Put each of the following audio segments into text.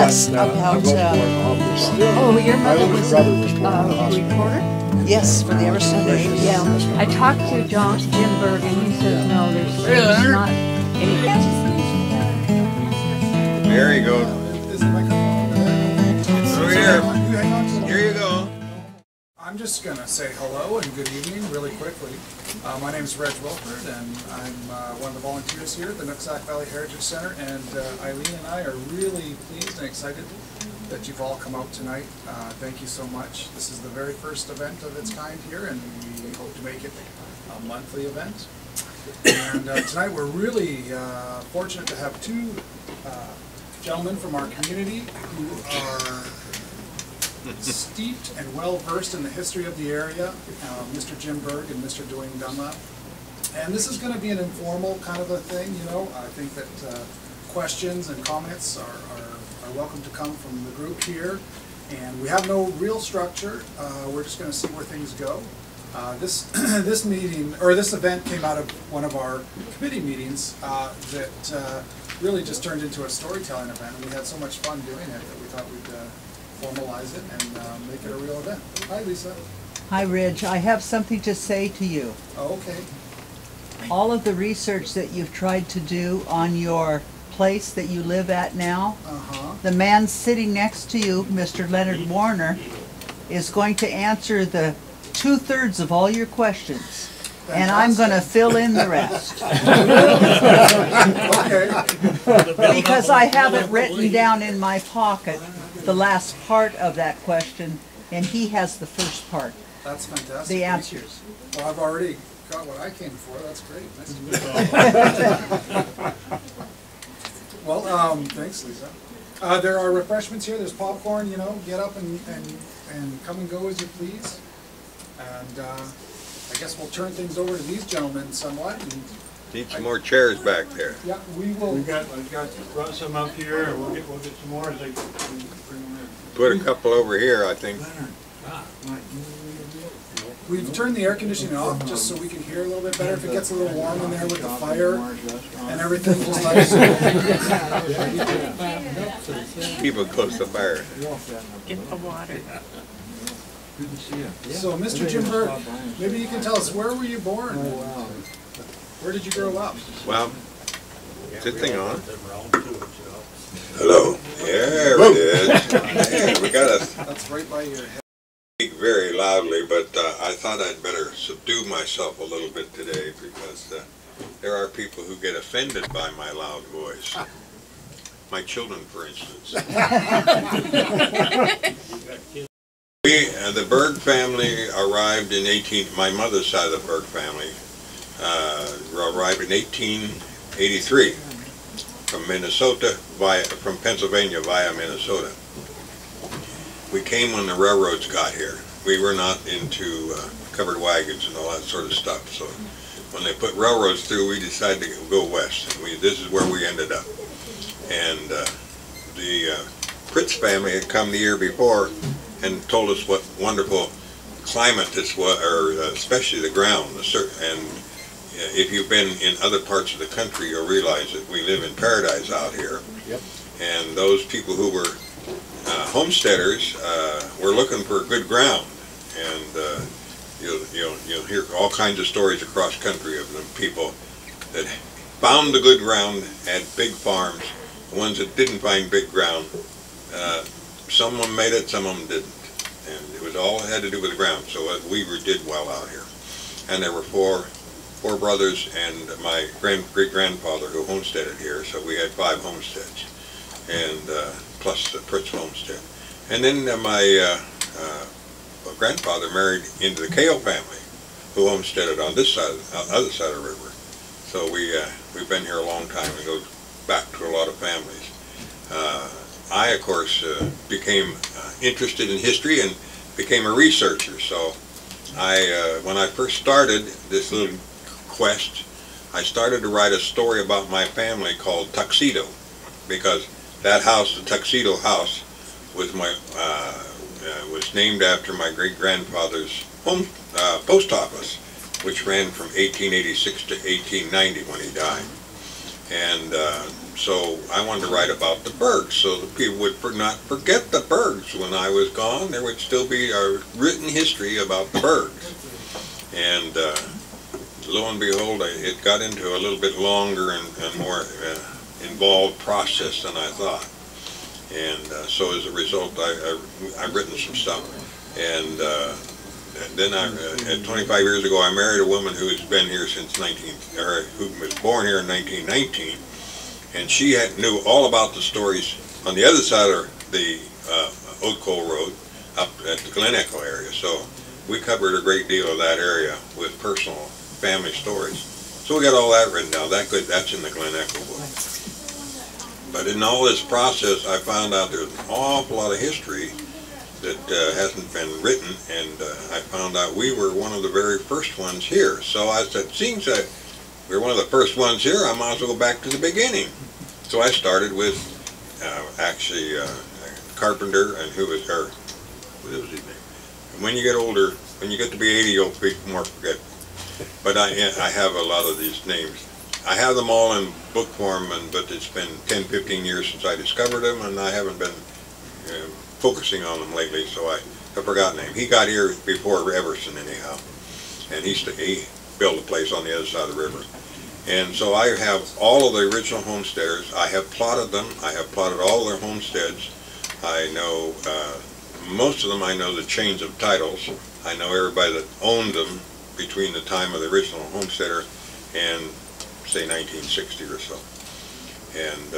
Yes, about, oh, your mother was a reporter? yes, for the Everson Public Library. Yeah, I talked to Jim Berg, and he says, no, there's not any. There you go. Over here. Here you go. I'm just going to say hello and good evening really quickly. My name is Reg Wilford, and I'm one of the volunteers here at the Nooksack Valley Heritage Center, and Eileen and I are really pleased and excited that you've all come out tonight. Thank you so much. This is the very first event of its kind here, and we hope to make it a monthly event. And tonight we're really fortunate to have two gentlemen from our community who are steeped and well versed in the history of the area, Mr. Jim Berg and Mr. Dwayne Dunlap. And this is going to be an informal kind of a thing, you know. I think that questions and comments are welcome to come from the group here. And we have no real structure. We're just going to see where things go. This meeting, or this event, came out of one of our committee meetings that really just turned into a storytelling event. And we had so much fun doing it that we thought we'd formalize it and make it a real event. Hi, Lisa. Hi, Reg. I have something to say to you. Oh, okay. All of the research that you've tried to do on your place that you live at now, the man sitting next to you, Mr. Leonard Warner, is going to answer the 2/3 of all your questions. And I'm going to fill in the rest. Okay. Because I have it written down in my pocket, the last part of that question, and he has the first part. That's fantastic. The answers. Well, I've already got what I came for. That's great. Nice to meet you. Well, thanks, Lisa. There are refreshments here. There's popcorn, you know. Get up and come and go as you please. And I guess we'll turn things over to these gentlemen somewhat. And Need some more chairs back there. yeah, we will. We've got brought some up here, and we'll get some more as they bring them in. Put a couple over here, I think. We've turned the air conditioning off just so we can hear a little bit better. If it gets a little warm in there with the fire and everything, just let us know. Keep it close to the fire. Get the water. Good to see you. So, Mr. Jim Berg, maybe you can tell us, where were you born? Where did you grow up? Well, is this thing on? Hello. There it is. Hey, we got a. That's right by your head. Speak very loudly, but I thought I'd better subdue myself a little bit today because there are people who get offended by my loud voice. My children, for instance. The Berg family arrived in my mother's side of the Berg family arrived in 1883 from Minnesota, from Pennsylvania via Minnesota. We came when the railroads got here. We were not into covered wagons and all that sort of stuff. So when they put railroads through, we decided to go west. And this is where we ended up. And the Pritz family had come the year before and told us what wonderful climate this was, or especially the ground. And if you've been in other parts of the country, you'll realize that we live in paradise out here. Yep. And those people who were homesteaders were looking for good ground, and you'll hear all kinds of stories across country of the people that found the good ground, had big farms. The ones that didn't find big ground, some of them made it, some of them didn't, and it was all had to do with the ground. So we did well out here, and there were four brothers and my great-grandfather who homesteaded here. So we had 5 homesteads, and plus the Pritz homestead. And then my grandfather married into the Kale family, who homesteaded on this side, other side of the river. So we've been here a long time and go back to a lot of families. I, of course, became interested in history and became a researcher. So when I first started this little quest, I started to write a story about my family called Tuxedo, because that house, the Tuxedo House, was was named after my great-grandfather's post office, which ran from 1886 to 1890 when he died. And so I wanted to write about the Bergs, so the people would not forget the Bergs. When I was gone, there would still be a written history about the Bergs. And lo and behold, it got into a little bit longer and more involved process than I thought. And so as a result, I've written some stuff. And then 25 years ago, I married a woman who has been here since who was born here in 1919, and she knew all about the stories on the other side of the Old Coal Road, up at the Glen Echo area. So we covered a great deal of that area with personal family stories. So we got all that written down. That's in the Glen Echo book. But in all this process, I found out there's an awful lot of history that hasn't been written, and I found out we were one of the very first ones here. So I said, seems that we're one of the first ones here, I might as well go back to the beginning. So I started with actually Carpenter, and what was his name? And when you get older, when you get to be 80, you'll be more forgetful. But I have a lot of these names. I have them all in book form, but it's been 10, 15 years since I discovered them, and I haven't been focusing on them lately, so I have forgotten him. He got here before Everson anyhow, and he built a place on the other side of the river. And so I have all of the original homesteaders. I have plotted them. I have plotted all their homesteads. I know most of them. I know the chains of titles. I know everybody that owned them between the time of the original homesteader and say 1960 or so. And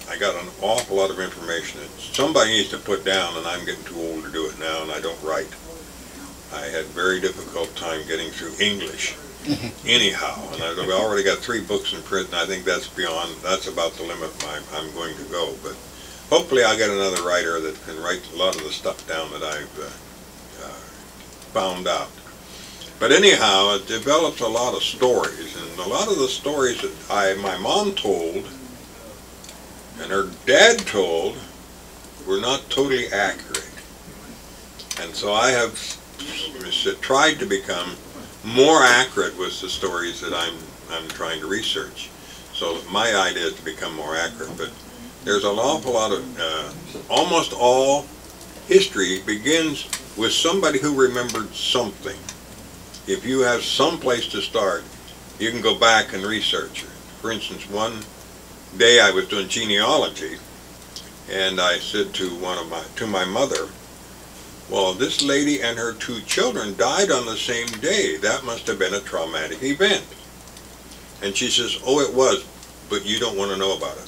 I got an awful lot of information that somebody needs to put down, and I'm getting too old to do it now, and I don't write. I had very difficult time getting through English anyhow, and I've already got 3 books in print, and I think that's about the limit I'm going to go. But hopefully I'll get another writer that can write a lot of the stuff down that I've found out. But anyhow, it develops a lot of stories, and a lot of the stories that my mom told and her dad told were not totally accurate. And so I have tried to become more accurate with the stories that I'm trying to research. So my idea is to become more accurate. But there's an awful lot of, almost all history begins with somebody who remembered something. If you have some place to start, you can go back and research it. For instance, one day I was doing genealogy, and I said to my mother, well, this lady and her 2 children died on the same day. That must have been a traumatic event. And she says, oh, it was, but you don't want to know about it.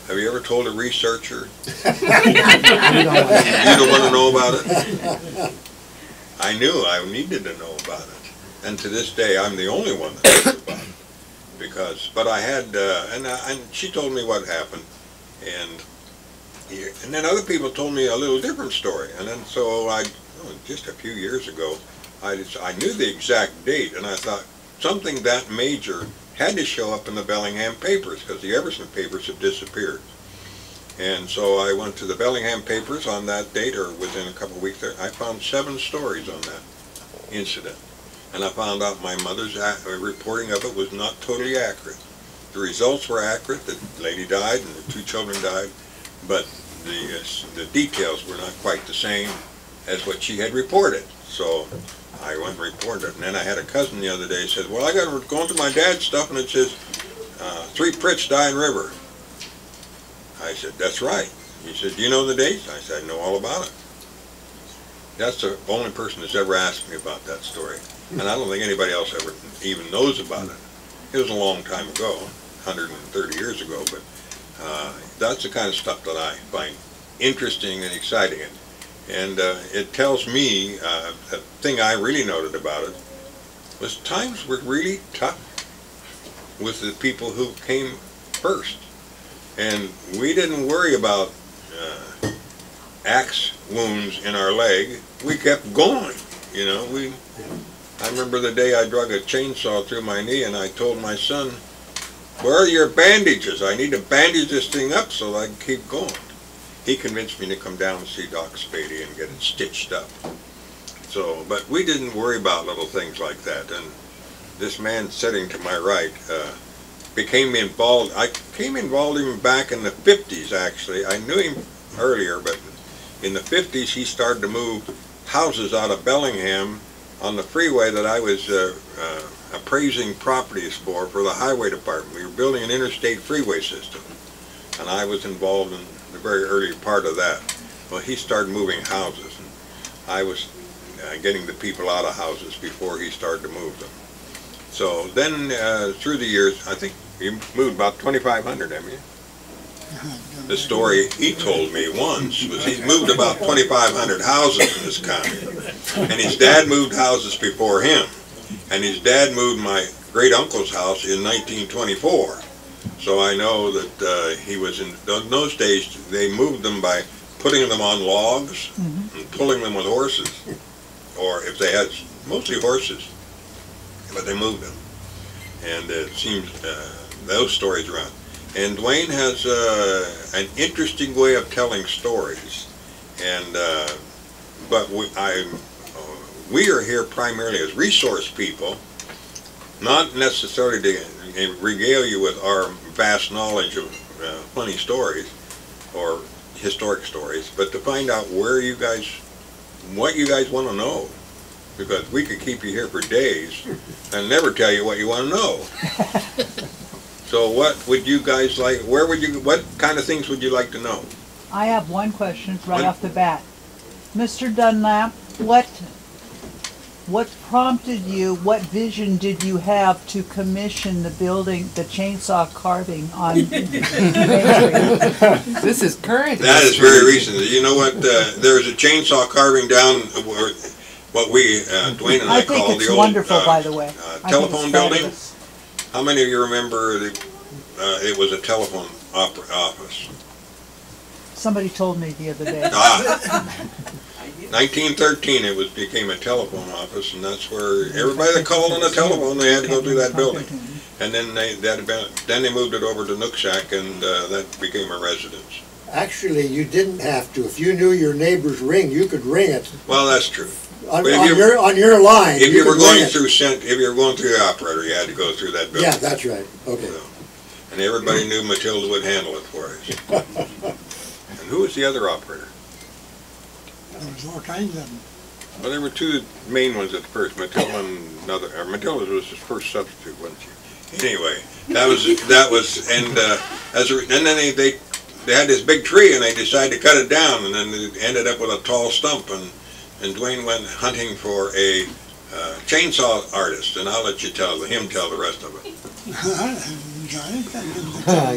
Have you ever told a researcher you don't want to know about it? I knew I needed to know about it. And to this day, I'm the only one that knows about it. But I had, and she told me what happened, and then other people told me a little different story. And then so just a few years ago, I knew the exact date, and I thought something that major had to show up in the Bellingham papers, because the Everson papers had disappeared. And so I went to the Bellingham papers on that date, or within a couple of weeks there. I found 7 stories on that incident. And I found out my mother's reporting of it was not totally accurate. The results were accurate. The lady died and the 2 children died, but the details were not quite the same as what she had reported. So I went and reported it. And then I had a cousin the other day said, well, I got to go into my dad's stuff, and it says 3 Pritts die in river. I said, that's right. He said, do you know the dates? I said, I know all about it. That's the only person that's ever asked me about that story. And I don't think anybody else ever even knows about it. It was a long time ago, 130 years ago, but that's the kind of stuff that I find interesting and exciting. And it tells me, the thing I really noted about it was times were really tough with the people who came first. And we didn't worry about axe wounds in our leg. We kept going, you know. I remember the day I drug a chainsaw through my knee, and I told my son, where are your bandages? I need to bandage this thing up so I can keep going. He convinced me to come down and see Doc Spady and get it stitched up. So, but we didn't worry about little things like that. And this man sitting to my right became involved. I became involved even back in the 50s, actually. I knew him earlier, but in the 50s he started to move houses out of Bellingham on the freeway that I was appraising properties for the highway department. We were building an interstate freeway system, and I was involved in the very early part of that. Well, he started moving houses, and I was getting the people out of houses before he started to move them. So then through the years, I think you moved about 2,500, haven't you? The story he told me once was he moved about 2,500 houses in this county, and his dad moved houses before him, and his dad moved my great uncle's house in 1924. So I know that he was in those days. They moved them by putting them on logs and pulling them with horses, or if they had mostly horses, but they moved them, and it seems those stories around. And Dwayne has an interesting way of telling stories, and but we are here primarily as resource people, not necessarily to regale you with our vast knowledge of funny stories or historic stories, but to find out where you guys, what you guys want to know, because we could keep you here for days and never tell you what you want to know. So what would you guys like, what kind of things would you like to know? I have one question right off the bat. Mr. Dunlap, what prompted you, what vision did you have to commission the building, the chainsaw carving on This is current. That is very recent. You know what, there was a chainsaw carving down where, what we, Dwayne and I call the old wonderful, by the way. telephone building. How many of you remember it was a telephone office? Somebody told me the other day. 1913 it became a telephone office, and that's where everybody that called on the telephone, they had to go through that building. And then they moved it over to Nooksack, and that became a residence. Actually, you didn't have to. If you knew your neighbor's ring, you could ring it. Well, that's true. On your line. If you were going through the operator, you had to go through that building. Yeah, that's right. Okay. So, and everybody knew Matilda would handle it for us. And who was the other operator? There was all kinds of them. Well, there were two main ones at first. Matilda and another. Matilda was his first substitute, wasn't she? Anyway, and then they had this big tree, and they decided to cut it down, and then it ended up with a tall stump, and Dwayne went hunting for a chainsaw artist, and I'll let you tell the rest of it.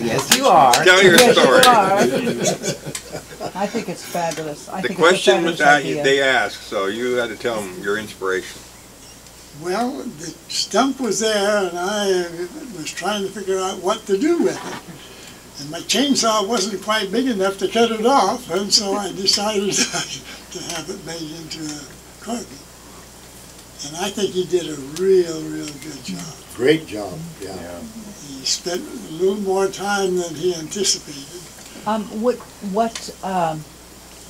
Yes, you are. Tell your story. I think it's fabulous. The question was that they asked, so you had to tell them your inspiration. Well, the stump was there, and I was trying to figure out what to do with it. And my chainsaw wasn't quite big enough to cut it off, and so I decided to have it made into a carving. And I think he did a real good job. Great job, yeah. He spent a little more time than he anticipated.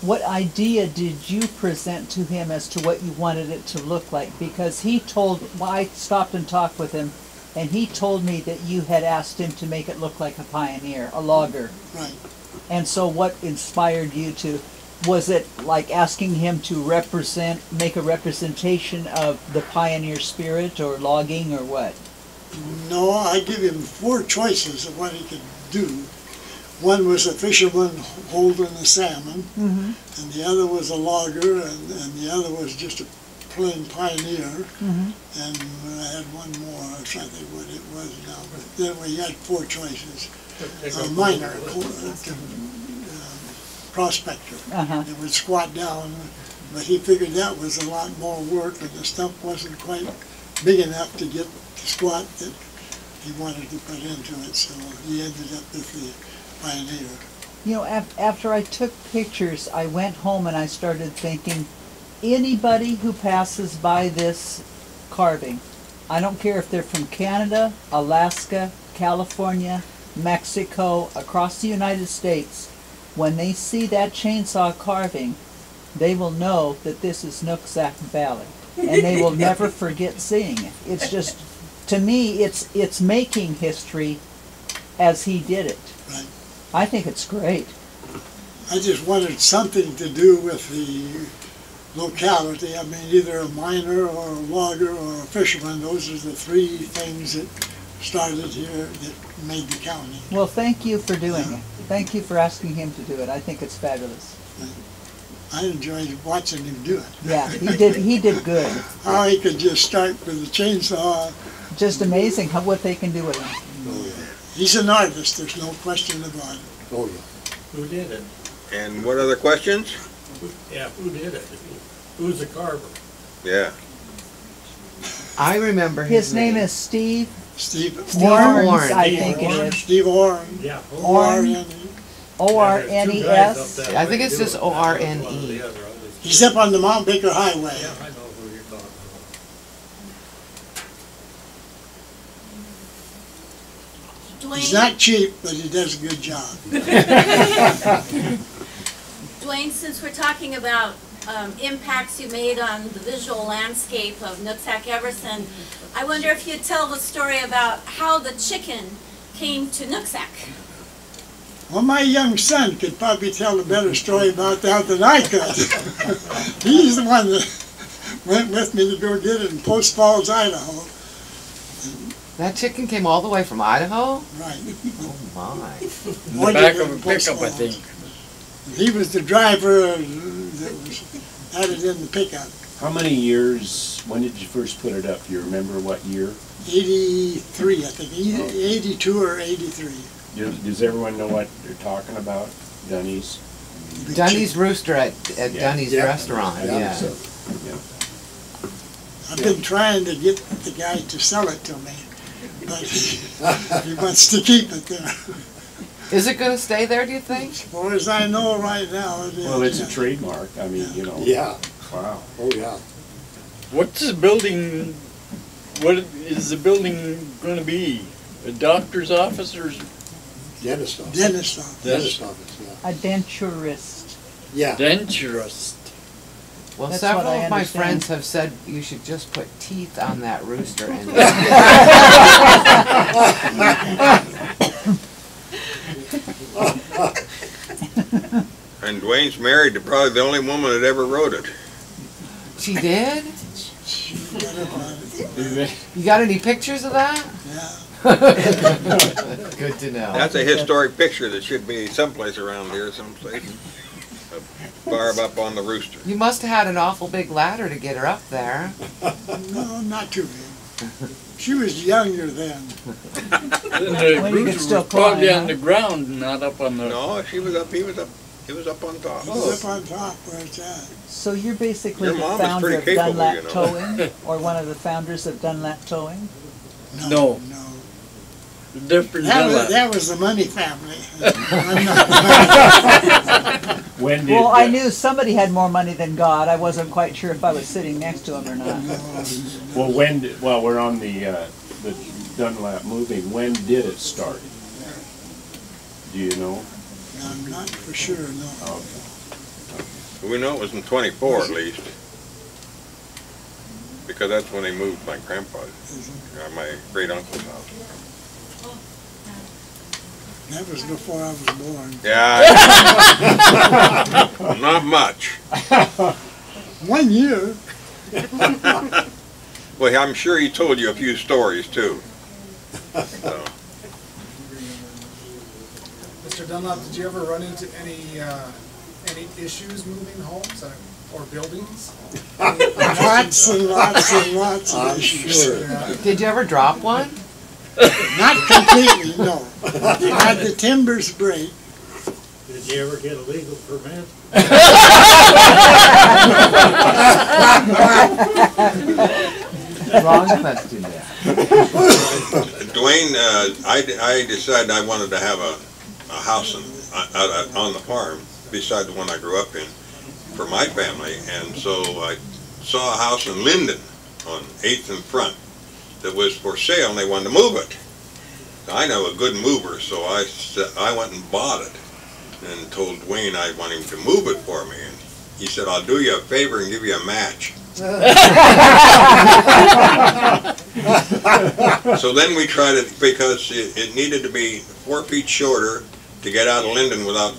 What idea did you present to him as to what you wanted it to look like? Because I stopped and talked with him, and he told me that you had asked him to make it look like a pioneer, a logger. Right. And so what inspired you to, was it like asking him to make a representation of the pioneer spirit or logging or what? No, I give him 4 choices of what he could do. One was a fisherman holding a salmon, and the other was a logger, and the other was just a plain pioneer. And I had one more, I'm trying to think what it was now, but then we had 4 choices. A miner, prospector, that would squat down, but he figured that was a lot more work, and the stump wasn't quite big enough to get the squat that he wanted to put into it, so he ended up with the pioneer. You know, after I took pictures, I went home and I started thinking, anybody who passes by this carving, I don't care if they're from Canada, Alaska, California, Mexico, across the United States, when they see that chainsaw carving, they will know that this is Nooksack Valley, and they will never forget seeing it. It's just to me, it's making history as he did it. Right. I think it's great. I just wanted something to do with the locality. I mean, either a miner or a logger or a fisherman. Those are the three things that started here that made the county. Well, thank you for doing it. Thank you for asking him to do it. I think it's fabulous. I enjoyed watching him do it. Yeah, he did good. How he could just start with a chainsaw. Just amazing what they can do with him. Oh, yeah. He's an artist, there's no question about it. Oh, yeah. Who did it? And what other questions? Yeah, who did it? Who's the carver? Yeah. I remember His name is Steve Steve Orns, Orns. I think it is. Steve Orn. Yeah. Orn. O-R-N-E-S. I think it's just O-R-N-E. He's up on the Mount Baker Highway. Yeah, I know who you're talking about. He's Dwayne, not cheap, but he does a good job. Dwayne, since we're talking about impacts you made on the visual landscape of Nooksack Everson, I wonder if you'd tell the story about how the chicken came to Nooksack. Well, my young son could probably tell a better story about that than I could. He's the one that went with me to go get it in Post Falls, Idaho. That chicken came all the way from Idaho? Right. Oh my. In the back of a pickup, I think. He was the driver that had it in the pickup. How many years, when did you first put it up? Do you remember what year? 83, I think. 82 or 83. Does everyone know what they're talking about? Dunny's? Dunny's Rooster at Yeah. Dunny's Yeah. restaurant, yeah. So, yeah. I've been trying to get the guy to sell it to me, but he wants to keep it there. Is it going to stay there, do you think? As far as I know right now, it is. Well, it's a yeah. trademark. I mean, you know. Yeah. Wow. Oh, yeah. What's the building, what is the building gonna be? A doctor's office or Dentist office. Dentist office. Dentist office, yeah. A denturist. Yeah. denturist? Well, That's several what I of my understand. friends have said you should just put teeth on that rooster and And Dwayne's married to probably the only woman that ever wrote it. She did? She got up on it. You got any pictures of that? Yeah. Good to know. That's a historic picture that should be someplace around here, someplace. A barb up on the rooster. You must have had an awful big ladder to get her up there. No, not too big. She was younger then. The When you could rooster still was probably climb, on the ground, not up on the... No, she was up, he was up on top. He was up on top where it's at. So you're basically Your the mom is founder pretty of capable, Dunlap you know. Towing, or one of the founders of Dunlap Towing? No. No. Different That was the Money family. I'm not the When did? Well, I knew somebody had more money than God. I wasn't quite sure if I was sitting next to him or not. Well, when did, well, we're on the Dunlap moving. When did it start? Do you know? I'm not for sure, no. We know it was in 24 at least. Because that's when they moved my grandfather, my great uncle's house. That was before I was born. Yeah. Not much. 1 year. Well, I'm sure he told you a few stories too. So. Mr. Dunlap, did you ever run into any issues moving homes or buildings? Lots and lots and lots of I'm issues. sure. Did you ever drop one? Not completely, no. Had the timbers break. Did you ever get a legal permit? Wrong question there. Dwayne, I decided I wanted to have a house on the farm beside the one I grew up in for my family, and so I saw a house in Linden on 8th and Front that was for sale, and they wanted to move it. I know a good mover, so I went and bought it and told Dwayne I want him to move it for me, and he said, I'll do you a favor and give you a match. So then we tried it because it needed to be 4 feet shorter to get out of Linden without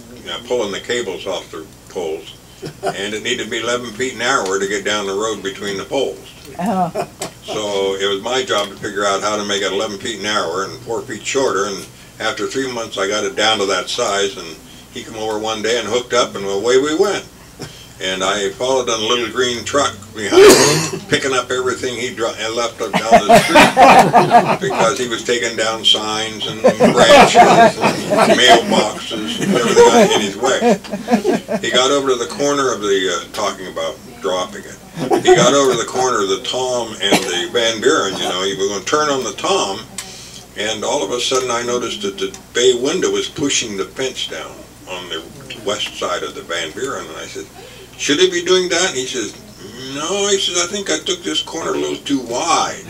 pulling the cables off the poles. And it needed to be 11 feet narrower to get down the road between the poles. So it was my job to figure out how to make it 11 feet narrower and 4 feet shorter, and after 3 months I got it down to that size, and he came over one day and hooked up, and away we went. And I followed on a little green truck behind him, picking up everything he left up down the street, because he was taking down signs and branches and mailboxes and everything in his way. He got over to the corner of the, talking about dropping it, he got over to the corner of the Tom and the Van Buren, you know, he was going to turn on the Tom, and all of a sudden I noticed that the bay window was pushing the fence down on the west side of the Van Buren, and I said, should he be doing that? And he says, no, he says, I think I took this corner a little too wide.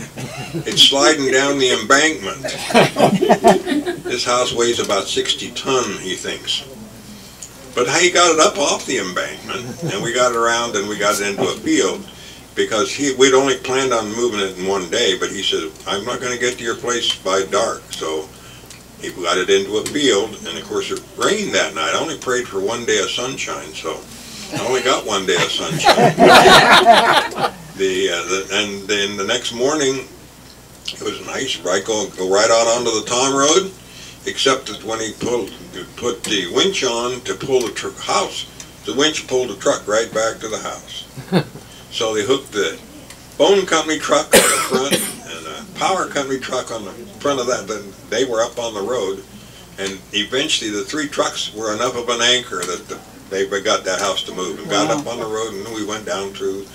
It's sliding down the embankment. This house weighs about 60 ton, he thinks. But he got it up off the embankment, and we got it around and we got it into a field, because we'd only planned on moving it in one day, but he said, I'm not going to get to your place by dark. So he got it into a field, and of course it rained that night. I only prayed for 1 day of sunshine, so I only got 1 day of sunshine. And then the next morning, it was nice, right? Go right out onto the Tom Road, except that when he put the winch on to pull the house, the winch pulled the truck right back to the house. So they hooked the phone company truck on the front and a power company truck on the front of that. Then they were up on the road, and eventually the 3 trucks were enough of an anchor that they got that house to move, and got up on the road, and then we went down through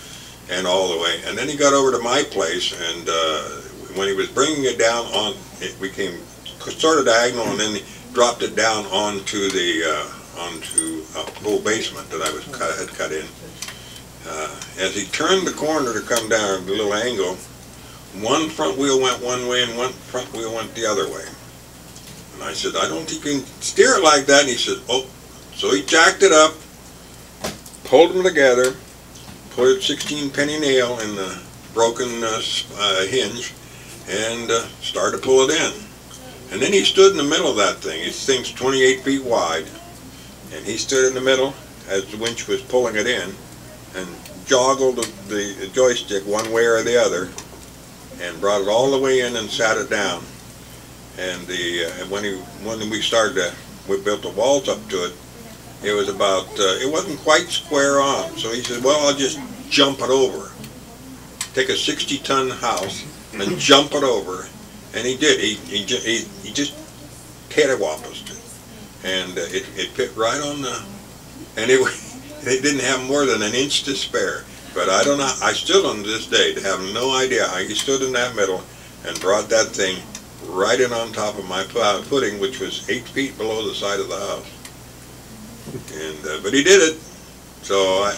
and all the way. And then he got over to my place, and when he was bringing it down on, it became sort of diagonal, and then he dropped it down onto the onto a whole basement that I had cut in. As he turned the corner to come down the little angle, one front wheel went one way and one front wheel went the other way. And I said, I don't think you can steer it like that. And he said, oh. So he jacked it up, pulled them together, put a 16-penny nail in the broken hinge, and started to pull it in. And then he stood in the middle of that thing. This thing's 28 feet wide, and he stood in the middle as the winch was pulling it in, and joggled the joystick one way or the other, and brought it all the way in and sat it down. And when we started we built the walls up to it. It was about, it wasn't quite square on, so he said, well, I'll just jump it over. Take a 60-ton house and jump it over, and he did. He just cattywampused it, and it fit right on the, and it didn't have more than an inch to spare. But I don't know, I still on this day have no idea how he stood in that middle and brought that thing right in on top of my footing, which was 8 feet below the side of the house. And but he did it. So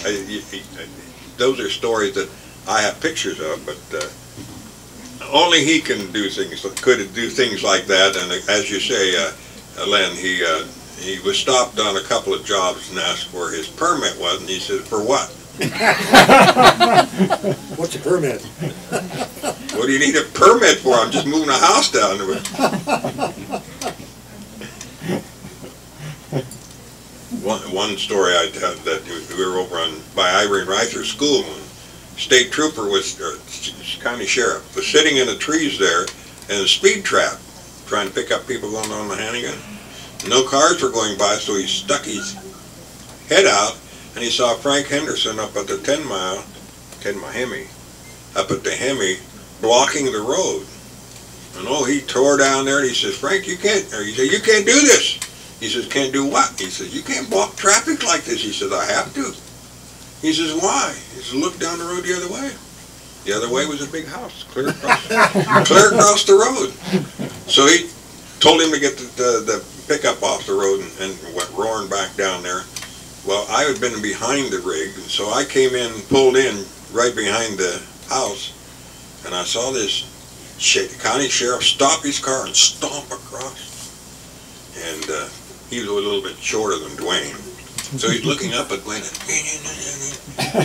those are stories that I have pictures of, but only he can do things. Could do things like that. And as you say, Len, he was stopped on a couple of jobs and asked where his permit was, and he said, "For what?" What's a permit? What do you need a permit for? I'm just moving a house down to it. One story I tell that we were over by Irene Reither's school, and state trooper was, county sheriff, was sitting in the trees there in a speed trap, trying to pick up people going on the Hannigan. No cars were going by, so he stuck his head out, and he saw Frank Henderson up at the 10 Hemi, up at the Hemi, blocking the road. And oh, he tore down there, and he says, "Frank, you can't," or he said, "You can't do this." He says, "Can't do what?" He says, "You can't block traffic like this." He says, "I have to." He says, "Why?" He says, "Look down the road the other way." The other way was a big house, clear across the road. So he told him to get the pickup off the road and went roaring back down there. Well, I had been behind the rig, so I came in, pulled in right behind the house, and I saw this county sheriff stop his car and stomp across. And he was a little bit shorter than Dwayne. So he's looking up at Glenn,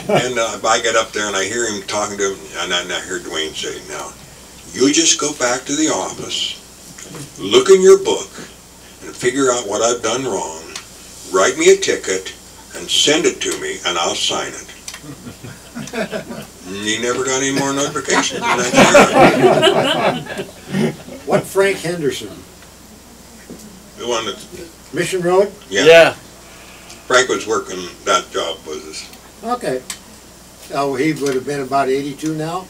and I get up there and I hear him talking to him, and I hear Dwayne say, "Now, you just go back to the office, look in your book, and figure out what I've done wrong, write me a ticket, and send it to me, and I'll sign it." And he never got any more notifications than that year. What Frank Henderson? The one that, Mission Road? yeah. Frank was working that job with us. Okay. Oh, he would have been about 82 now?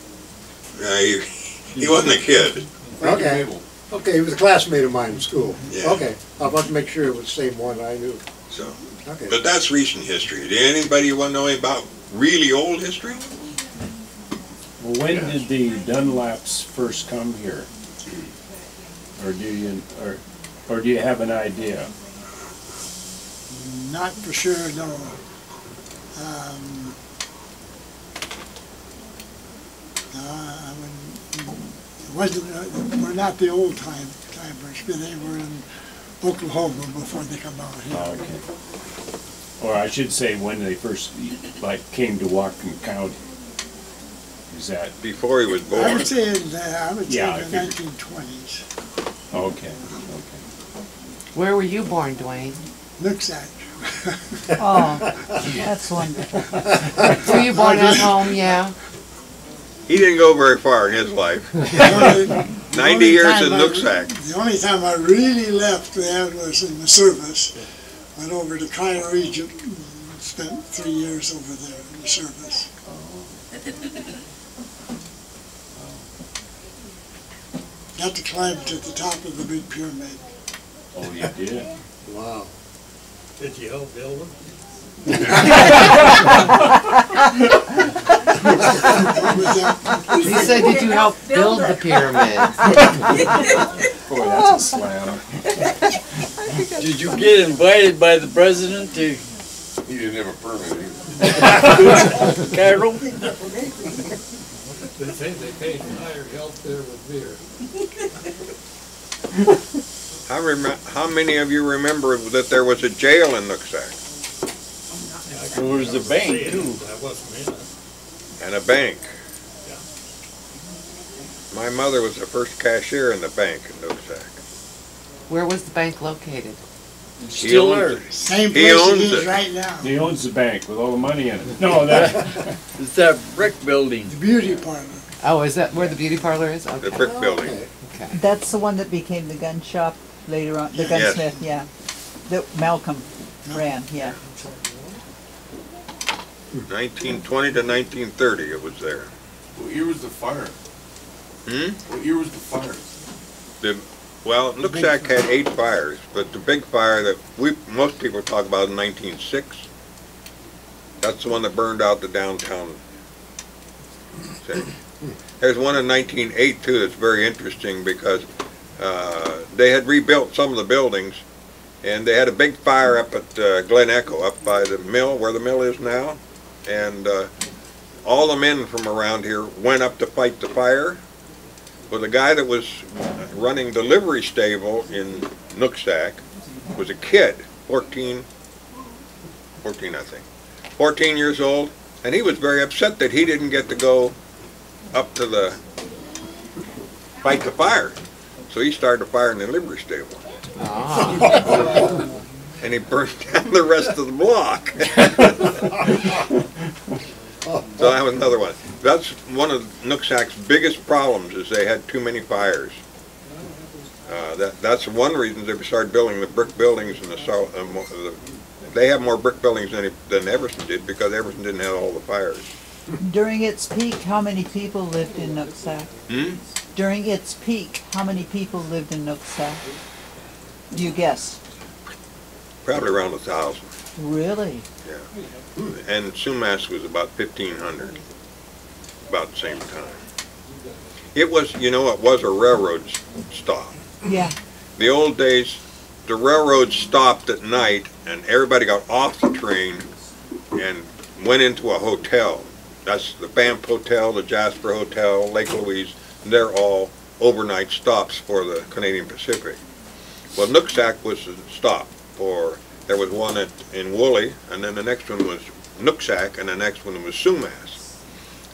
He wasn't a kid. Okay. Okay, he was a classmate of mine in school. Yeah. Okay. I want to make sure it was the same one I knew. So, Okay. but that's recent history. Did anybody want to know about really old history? Well, when did the Dunlaps first come here? Or do you have an idea? Not for sure, no. It wasn't, we're not the old timers, but they were in Oklahoma before they come out here. Oh, okay. Or I should say when they first, like, came to Whatcom County. Is that? Before he was born. I would say in the Yeah, 1920s. Okay, Where were you born, Dwayne? Nooksack. Oh, that's wonderful. Were you born at home? Yeah. He didn't go very far in his life. 90 years in Nooksack. The only time I really left there was in the service. Went over to Kale, Egypt, and spent 3 years over there in the service. Got to climb to the top of the big pyramid. Oh, you did? Wow. Did you help build them? He said, did you help build the pyramid? Boy, that's a slam. Did you get invited by the president to He didn't have a permit either. Carol? They say they paid higher health there with beer. How many of you remember that there was a jail in Nooksack? There was a bank too. I wasn't in it. And a bank. My mother was the first cashier in the bank in Nooksack. Where was the bank located? Still there. Same He place it owns is it. right now. He owns the bank with all the money in it. No, that, It's that brick building. The beauty parlor. Oh, is that where the beauty parlor is? The Okay. brick building. Okay. That's the one that became the gun shop later on, the Yes. gunsmith, yeah. That Malcolm ran, yeah. 1920 to 1930 it was there. What year was the fire? What year was the fire? Well, Nooksack had 8 fires, but the big fire that most people talk about in 1906, that's the one that burned out the downtown. There's one in 1908 too that's very interesting because they had rebuilt some of the buildings, and they had a big fire up at Glen Echo, up by the mill, where the mill is now, and all the men from around here went up to fight the fire. Well, the guy that was running the livery stable in Nooksack was a kid, 14 I think, 14 years old, and he was very upset that he didn't get to go up to the fight the fire. So he started a fire in the livery stable. Ah. And he burned down the rest of the block. So that was another one. That's one of Nooksack's biggest problems, is they had too many fires. That's one reason they started building the brick buildings in they have more brick buildings than Everson did, because Everson didn't have all the fires. During its peak, how many people lived in Nooksack? During its peak, how many people lived in Nooksack? Do you guess? Probably around 1,000. Really? Yeah. And Sumas was about 1,500, about the same time. It was, it was a railroad stop. Yeah. The old days, the railroad stopped at night, and everybody got off the train and went into a hotel. That's the Banff Hotel, the Jasper Hotel, Lake Louise. They're all overnight stops for the Canadian Pacific. Well, Nooksack was a stop for There was one in Woolley, and then the next one was Nooksack, and the next one was Sumas.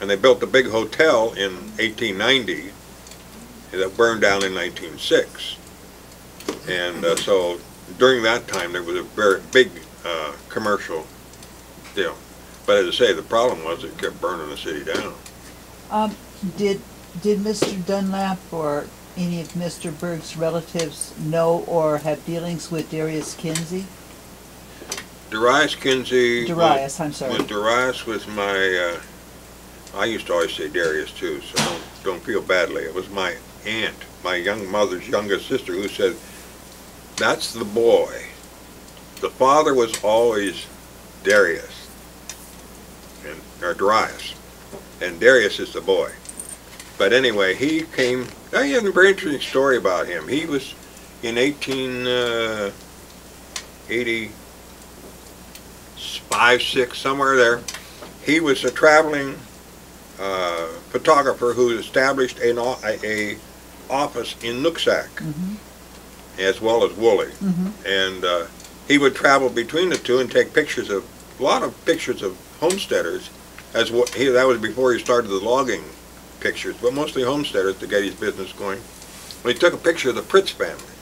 And they built a big hotel in 1890 that burned down in 1906. And so during that time there was a very big commercial deal. But as I say, the problem was it kept burning the city down. Did Mr. Dunlap or any of Mr. Berg's relatives know or have dealings with Darius Kinsey? Darius Kinsey. Darius, I'm sorry. Darius was my, I used to always say Darius too, so don't feel badly. It was my aunt, my young mother's youngest sister, who said, that's the boy. The father was always Darius, or Darius, and Darius is the boy. But anyway, he came, I have a very interesting story about him. He was in 1885, 6, somewhere there. He was a traveling photographer who established a office in Nooksack, as well as Woolley. And he would travel between the two and take pictures of, a lot of pictures of homesteaders, as what that was before he started the logging pictures, but mostly homesteaders to get his business going. Well, he took a picture of the Pritz family,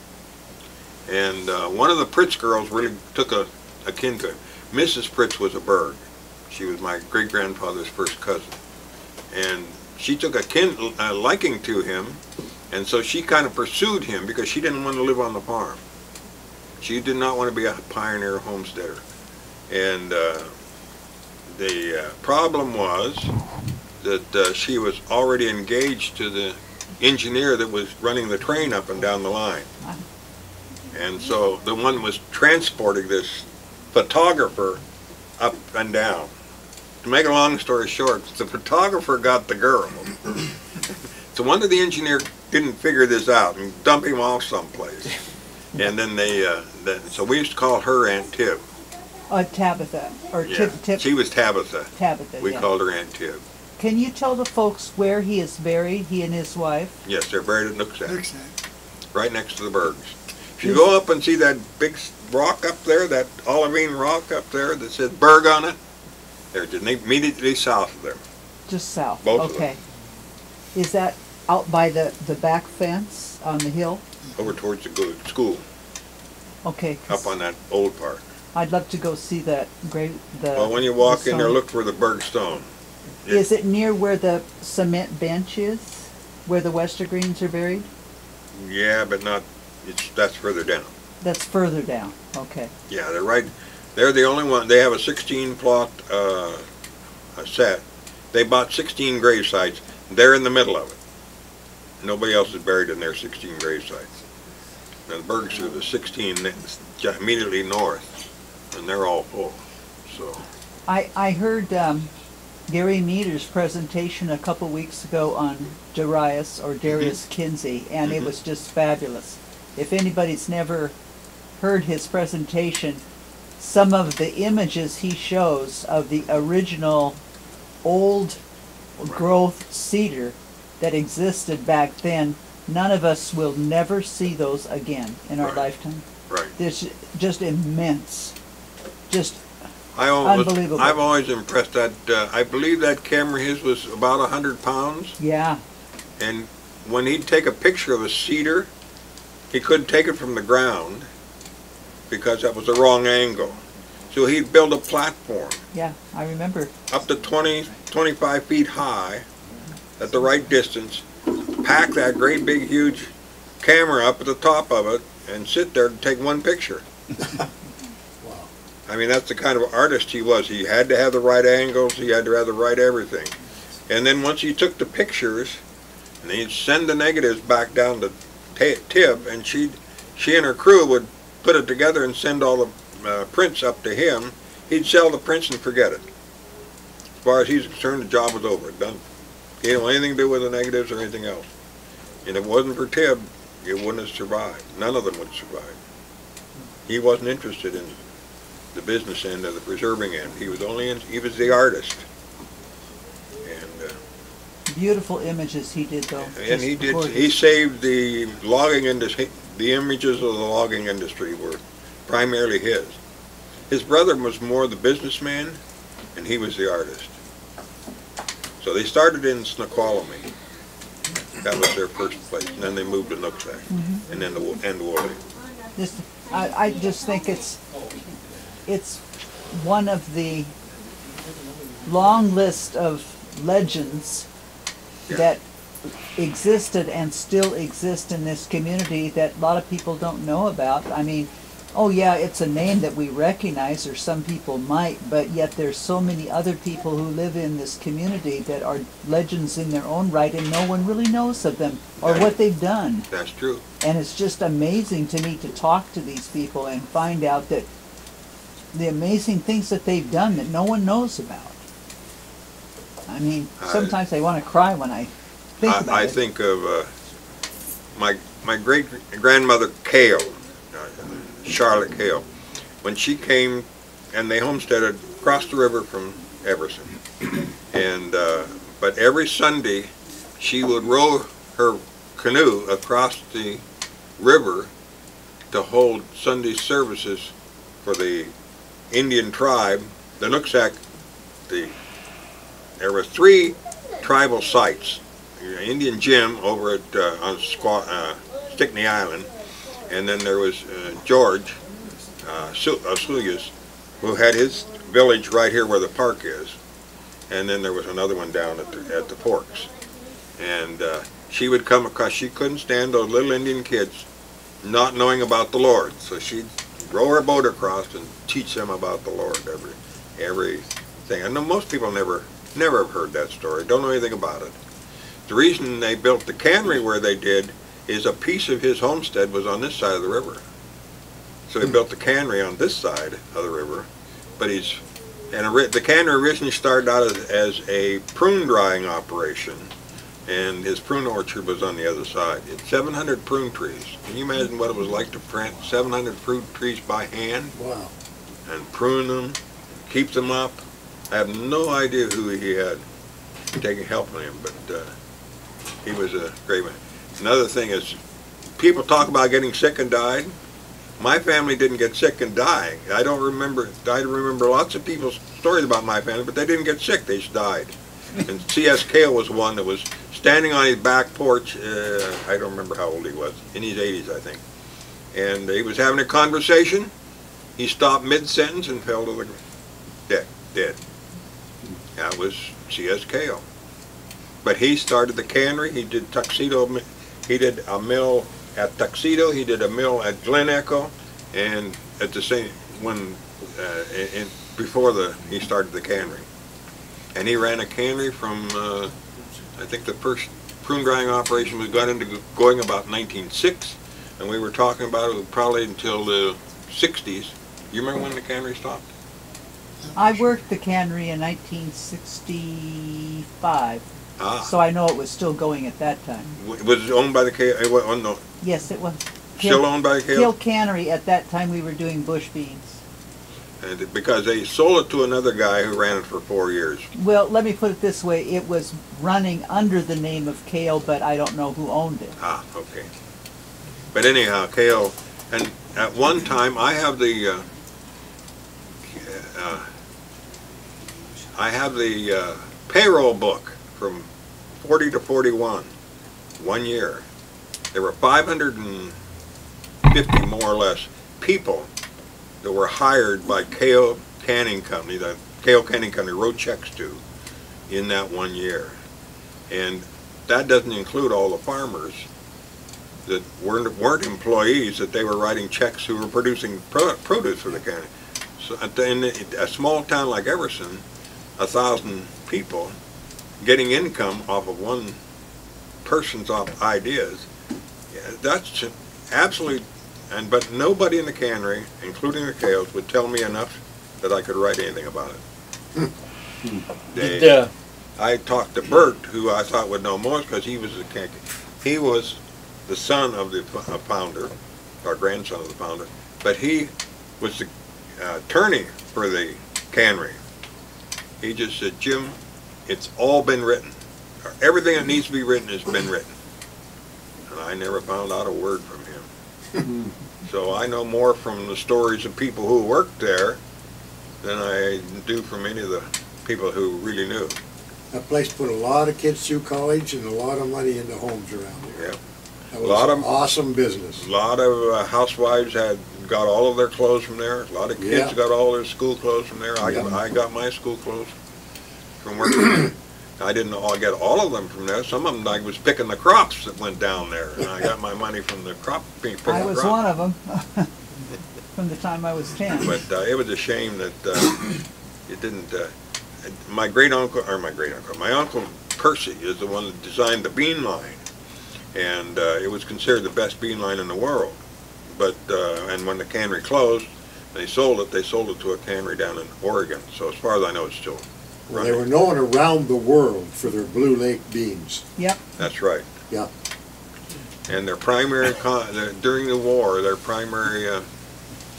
and one of the Pritz girls really took a kin to him. Mrs. Pritz was a Berg. She was my great-grandfather's first cousin, and she took a liking to him, and so she kind of pursued him because she didn't want to live on the farm. She did not want to be a pioneer homesteader. And the problem was that she was already engaged to the engineer that was running the train up and down the line. And so the one was transporting this photographer up and down. To make a long story short, the photographer got the girl. So one of the engineer didn't figure this out and dump him off someplace. And then so we used to call her Aunt Tib. Tabitha, or Yeah, Tib. she was Tabitha. Tabitha, We yeah. called her Aunt Tib. Can you tell the folks where he is buried, he and his wife? Yes, they're buried at Nooksack, Nooksack. right next to the Bergs. If you go up and see that big rock up there, that olivine rock up there that says Berg on it, they're immediately south of them. Just south, Both of okay. Is that out by the back fence on the hill? Over towards the school, Okay. 'cause up on that old part. I'd love to go see that great, Well, when you walk the in there, stone. look for the Berg stone. Is it near where the cement bench is? Where the Westergreens are buried? Yeah, but not, that's further down. That's further down, okay. Yeah, they're the only one, they have a 16 plot set. They bought 16 grave sites, they're in the middle of it. Nobody else is buried in their 16 grave sites. Now the Bergs are the 16 immediately north, and they're all full, so. I heard Gary Meter's presentation a couple weeks ago on Darius or Darius Kinsey, and it was just fabulous. If anybody's never heard his presentation, some of the images he shows of the original old growth cedar that existed back then, none of us will never see those again in our lifetime. Right. It's just immense. Just Unbelievable. I've always impressed that, I believe that camera his was about 100 pounds. Yeah. And when he'd take a picture of a cedar, he couldn't take it from the ground because that was the wrong angle. So he'd build a platform. Yeah, I remember. Up to 20, 25 feet high at the right distance, pack that great big huge camera up at the top of it and sit there and take one picture. I mean, that's the kind of artist he was. He had to have the right angles, he had to have the right everything. And then once he took the pictures, and he'd send the negatives back down to Tib, and she and her crew would put it together and send all the prints up to him. He'd sell the prints and forget it. As far as he's concerned, the job was over, done. He didn't want anything to do with the negatives or anything else. And if it wasn't for Tib, it wouldn't have survived. None of them would survive. He wasn't interested in the business end or the preserving end. He was he was the artist. And beautiful images he did though. And he saved the logging industry. The images of the logging industry were primarily his. His brother was more the businessman, and he was the artist. So they started in Snoqualmie. That was their first place, and then they moved to Nooksack, and then to Woolley. I just think it's one of the long list of legends that existed and still exist in this community that a lot of people don't know about. I mean, oh yeah, it's a name that we recognize, or some people might, but yet there's so many other people who live in this community that are legends in their own right, and no one really knows of them or what they've done. That's true. And it's just amazing to me to talk to these people and find out that the amazing things that they've done that no one knows about. I mean, sometimes I want to cry when I think about it. I think of my great-grandmother Kale, Charlotte Kale, when she came, and they homesteaded across the river from Everson. And but every Sunday she would row her canoe across the river to hold Sunday services for the Indian tribe, the Nooksack. There were 3 tribal sites: Indian Jim over at on Stickney Island, and then there was George Sulius, who had his village right here where the park is, and then there was another one down at the Forks. And she would come across. She couldn't stand those little Indian kids not knowing about the Lord, so she'd row her boat across and teach them about the Lord, everything. I know most people never have heard that story, don't know anything about it. The reason they built the cannery where they did is a piece of his homestead was on this side of the river. So he built the cannery on this side of the river, but the cannery originally started out as a prune drying operation, and his prune orchard was on the other side. It's 700 prune trees. Can you imagine what it was like to plant 700 prune trees by hand? Wow. And prune them, keep them up. I have no idea who he had taking help from him, but he was a great man. Another thing is, people talk about getting sick and died. My family didn't get sick and die. I remember lots of people's stories about my family, but they didn't get sick, they just died. And C.S. Kale was one that was standing on his back porch, I don't remember how old he was, in his 80s I think. And he was having a conversation. He stopped mid-sentence and fell to the dead. That was C.S. Kale. But he started the cannery. He did Tuxedo. He did a mill at Tuxedo. He did a mill at Glen Echo, and at the same before he started the cannery. And he ran a cannery from I think the first prune drying operation we got into going about 1906, and we were talking about it probably until the 60s. You remember when the cannery stopped? I worked the cannery in 1965, so I know it was still going at that time. Was it owned by the Kale? Oh, no. Yes, it was. Still owned by the Kale? Kale Cannery. At that time, we were doing bush beans. And because they sold it to another guy who ran it for 4 years. Well, let me put it this way. It was running under the name of Kale, but I don't know who owned it. Ah, okay. But anyhow, Kale, and at one time, I have the payroll book from 40 to 41, 1 year. There were 550 more or less people that were hired by Kale Canning Company, the Kale Canning Company wrote checks to in that 1 year. And that doesn't include all the farmers that weren't employees, that they were writing checks who were producing produce for the county. So in a small town like Everson, 1,000 people getting income off of one person's ideas, that's absolutely, but nobody in the cannery, including the Kales, would tell me enough that I could write anything about it. I talked to Bert, who I thought would know more because he was the son of the founder, or grandson of the founder, but he was the attorney for the cannery. He just said, Jim, it's all been written. Everything that needs to be written has been written. And I never found out a word from him. So I know more from the stories of people who worked there than I do from any of the people who really knew. That place put a lot of kids through college and a lot of money into homes around here. Yeah. That was an awesome business. A lot of housewives got all of their clothes from there. A lot of kids got all their school clothes from there. I got my school clothes from working there. I didn't all get all of them from there. Some of them I was picking the crops that went down there, and I got my money from the picking crops. I was one of them from the time I was 10. But it was a shame that it didn't. My uncle Percy is the one that designed the bean line, and it was considered the best bean line in the world. But and when the cannery closed, they sold it to a cannery down in Oregon. So as far as I know, it's still running. They were known around the world for their Blue Lake beans. Yep. That's right. Yep. And their primary during the war, their primary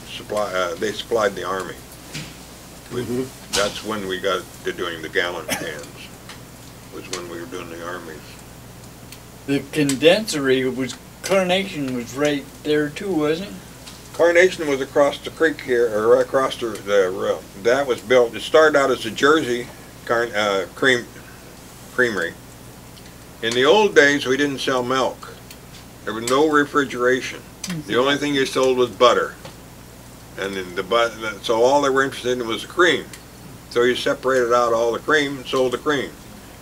supply, they supplied the army. That's when we got to doing the gallon cans. Was when we were doing the armies. The condensery was, Carnation was right there too, wasn't it? Carnation was across the creek here, or right across the that was built. It started out as a Jersey creamery. In the old days, we didn't sell milk. There was no refrigeration. The only thing you sold was butter, and then so all they were interested in was the cream. So you separated out all the cream and sold the cream.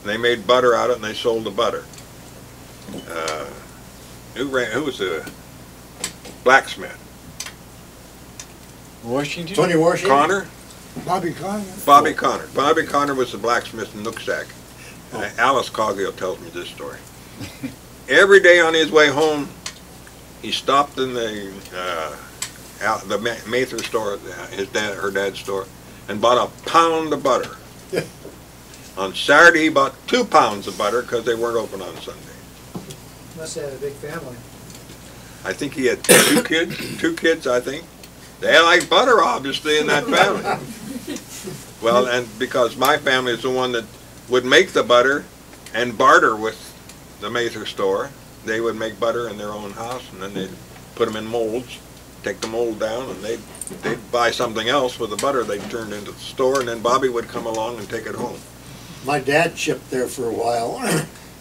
And they made butter out of it, and they sold the butter. Who was the blacksmith? Washington? Tony Washington? Connor? Bobby Connor. Bobby Connor. Bobby Connor was the blacksmith in Nooksack. Alice Coggill tells me this story. Every day on his way home, he stopped in the Mather store, her dad's store, and bought a pound of butter. On Saturday, he bought 2 pounds of butter because they weren't open on Sunday. Must have had a big family. I think he had 2 kids. 2 kids, I think. They like butter, obviously, in that family. Well, and because my family is the one that would make the butter and barter with the Mather store. They would make butter in their own house, and then they'd put them in molds, take the mold down, and they'd buy something else with the butter they'd turned into the store, and then Bobby would come along and take it home. My dad shipped there for a while,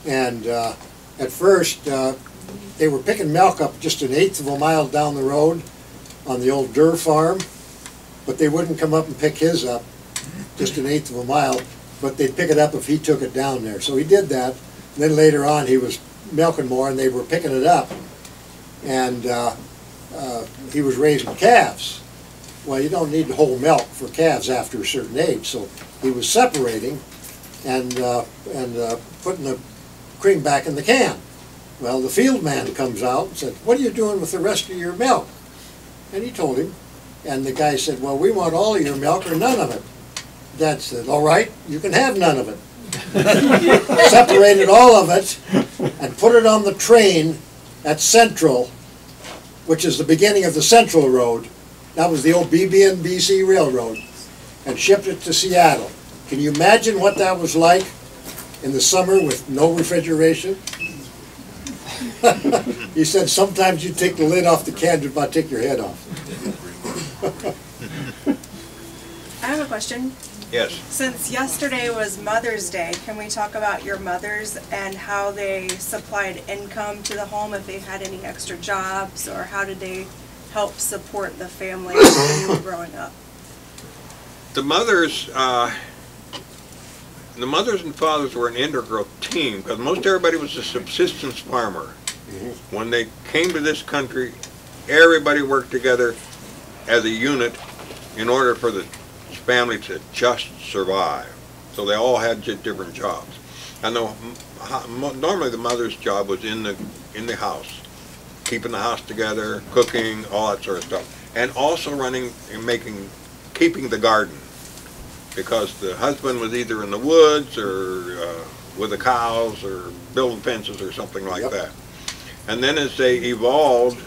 and at first they were picking milk up just 1/8 of a mile down the road on the old Durr farm, but they wouldn't come up and pick his up just 1/8 of a mile, but they'd pick it up if he took it down there. So he did that, and then later on he was milking more and they were picking it up, and he was raising calves. Well, you don't need whole milk for calves after a certain age, so he was separating and putting the cream back in the can. Well, the field man comes out and said, "What are you doing with the rest of your milk?" And he told him, and the guy said, "Well, we want all of your milk or none of it." Dad said, "All right, you can have none of it." Separated all of it and put it on the train at Central, which is the beginning of the Central Road. That was the old BB&BC Railroad, and shipped it to Seattle. Can you imagine what that was like in the summer with no refrigeration? He said sometimes you take the lid off the can to about take your head off. I have a question. Yes. Since yesterday was Mother's Day, can we talk about your mothers and how they supplied income to the home, if they had any extra jobs, or how did they help support the family when you were growing up? The mothers and fathers were an integral team because most everybody was a subsistence farmer. When they came to this country, everybody worked together as a unit in order for the family to just survive. So they all had different jobs. And normally the mother's job was in the house, keeping the house together, cooking, all that sort of stuff, and also running and keeping the garden, because the husband was either in the woods or with the cows or building fences or something like that. And then as they evolved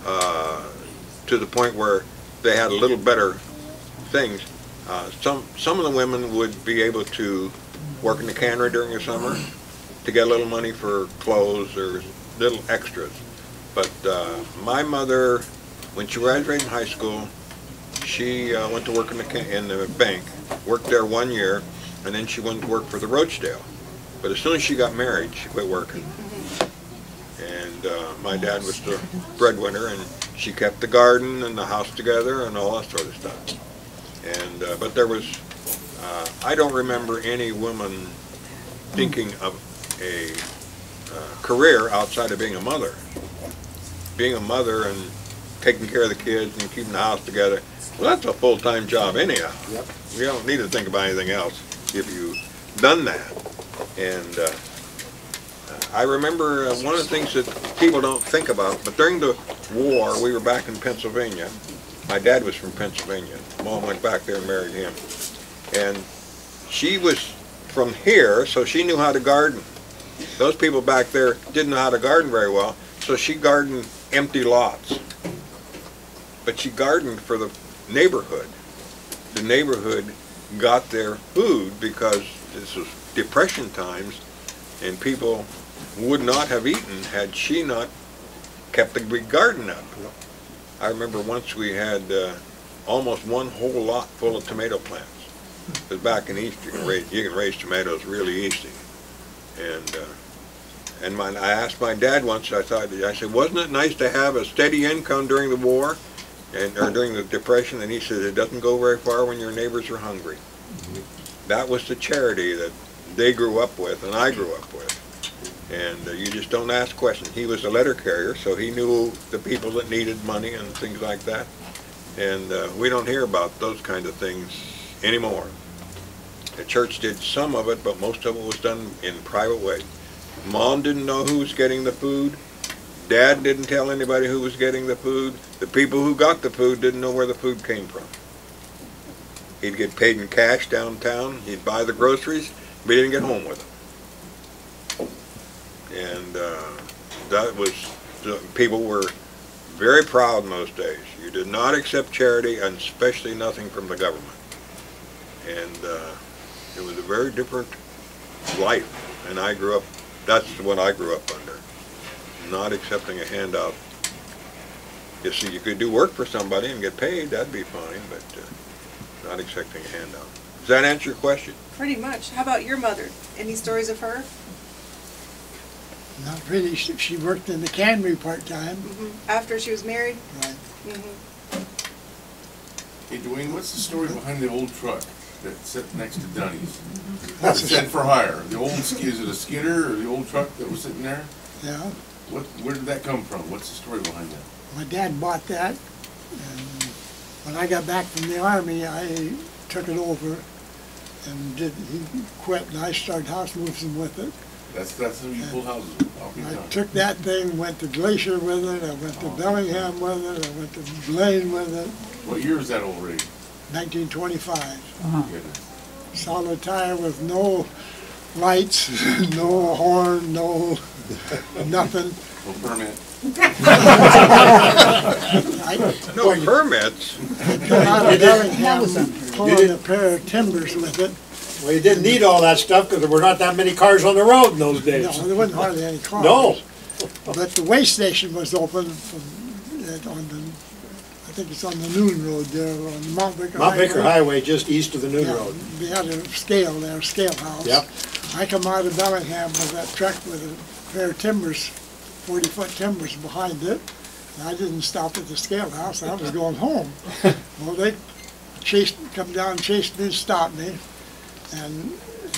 to the point where they had a little better things, some of the women would be able to work in the cannery during the summer to get a little money for clothes or little extras. But my mother, when she graduated from high school, she went to work in the bank, worked there 1 year, and then she went to work for the Rochdale. But as soon as she got married, she quit working. And my dad was the breadwinner, and she kept the garden and the house together and all that sort of stuff. And but there was, I don't remember any woman thinking of a career outside of being a mother. Being a mother and taking care of the kids and keeping the house together, well, that's a full-time job anyhow. Yep. You don't need to think about anything else if you've done that. And I remember one of the things that people don't think about, but during the war, we were back in Pennsylvania. My dad was from Pennsylvania. Mom went back there and married him. And she was from here, so she knew how to garden. Those people back there didn't know how to garden very well, so she gardened empty lots. But she gardened for the neighborhood. The neighborhood got their food because this was Depression times, and people would not have eaten had she not kept the big garden up. I remember once we had almost one whole lot full of tomato plants. Because back in East you can raise tomatoes really easy. And I asked my dad once, I said, wasn't it nice to have a steady income during the war or during the Depression? And he said, it doesn't go very far when your neighbors are hungry. That was the charity that they grew up with and I grew up with. And you just don't ask questions. He was a letter carrier, so he knew the people that needed money and things like that. And we don't hear about those kind of things anymore. The church did some of it, but most of it was done in private way. Mom didn't know who was getting the food. Dad didn't tell anybody who was getting the food. The people who got the food didn't know where the food came from. He'd get paid in cash downtown. He'd buy the groceries, but he didn't get home with them. And that was, people were very proud in those days. You did not accept charity, and especially nothing from the government. And it was a very different life. And I grew up, that's what I grew up under. Not accepting a handout. You see, you could do work for somebody and get paid, that'd be fine, but not accepting a handout. Does that answer your question? Pretty much. How about your mother? Any stories of her? Not really. She worked in the cannery part-time. After she was married? Right. Hey, Dwayne, what's the story behind the old truck that's sitting next to Dunny's? It's set for hire. The old, is it a skidder or the old truck that was sitting there? Yeah. Where did that come from? What's the story behind that? My dad bought that, and when I got back from the Army, I took it over, and he quit, and I started house moving with it. That's how you pull houses with. I took that thing, went to Glacier with it, I went to Bellingham with it, I went to Blaine with it. What year is that old rig? 1925. Solid tire with no lights, no horn, no nothing. No permit. No permits. Come out of Bellingham, pulling a pair of timbers with it. Well, you didn't need all that stuff because there were not that many cars on the road in those days. No, there wasn't hardly any cars. No. But the way station was open from, on the, I think it's on the Noon Road there, on the Mount Baker Highway, just east of the Noon Road. They had a scale there, a scale house. Yep. I come out of Bellingham with that truck with a pair of timbers, 40-foot timbers behind it. And I didn't stop at the scale house. I was going home. Well, they come down and chased me and stopped me. And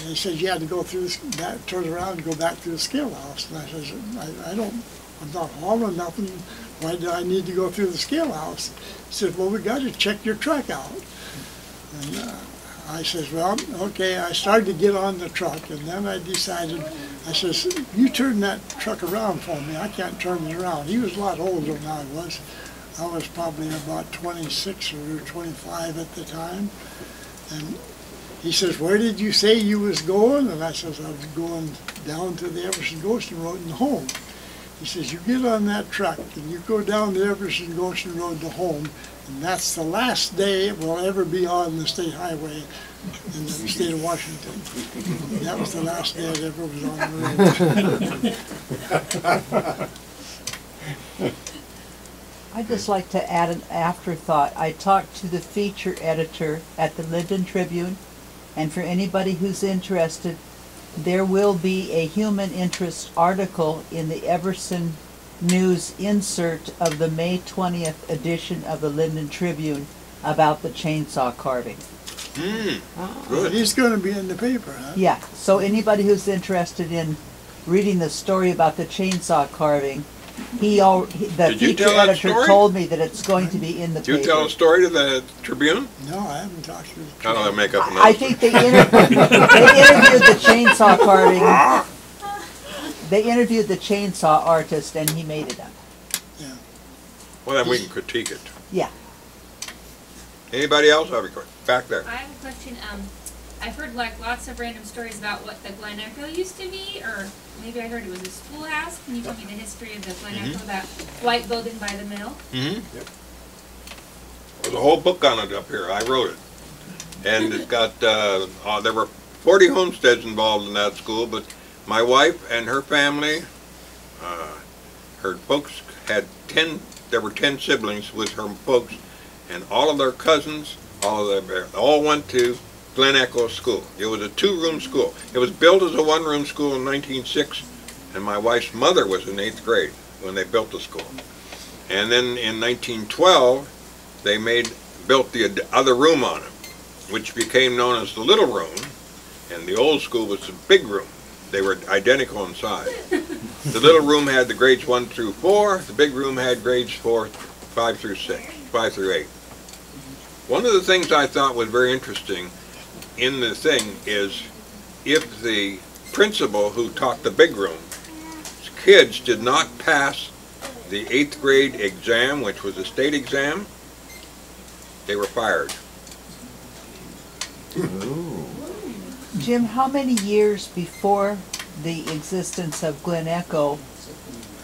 they said you had to go through, turn around and go back to the scale house. And I said, I'm not hauling nothing. Why do I need to go through the scale house? He said, well, we got to check your truck out. And I says, well, okay. I started to get on the truck, and then I decided, I says, you turn that truck around for me. I can't turn it around. He was a lot older than I was. I was probably about 26 or 25 at the time. And he says, where did you say you was going? And I says, I was going down to the Everson Road and home. He says, you get on that truck and you go down the Everson Road to home, and that's the last day it will ever be on the state highway in the state of Washington. That was the last day it ever was on the road. I'd just like to add an afterthought. I talked to the feature editor at the Linden Tribune, and for anybody who's interested, there will be a human interest article in the Everson News insert of the May 20th edition of the Linden Tribune about the chainsaw carving. Good. He's going to be in the paper, huh? Yeah, so anybody who's interested in reading the story about the chainsaw carving, the feature editor told me that it's going to be in the paper. Did you tell a story to the Tribune? No, I haven't talked to the Tribune. Oh, they make up a I think they interviewed the chainsaw carving. They interviewed the chainsaw artist and he made it up. Yeah. Well, then we can critique it. Yeah. Anybody else have a question? Back there. I have a question. I've heard like lots of random stories about what the Glen Echo used to be, or maybe I heard it was a schoolhouse. Can you tell me the history of the Glen Echo, that white building by the mill? Yep. There's a whole book on it up here. I wrote it. And it's got, there were 40 homesteads involved in that school, but my wife and her family, her folks had there were 10 siblings with her folks, and all of their cousins, all went to Glen Echo School. It was a 2-room school. It was built as a 1-room school in 1906, and my wife's mother was in 8th grade when they built the school. And then in 1912, they built the other room on it, which became known as the little room, and the old school was the big room. They were identical in size. The little room had the grades 1 through 4, the big room had grades 5 through 8. One of the things I thought was very interesting in the thing is if the principal who taught the big room kids did not pass the 8th grade exam, which was a state exam, they were fired. Jim, how many years before the existence of Glen Echo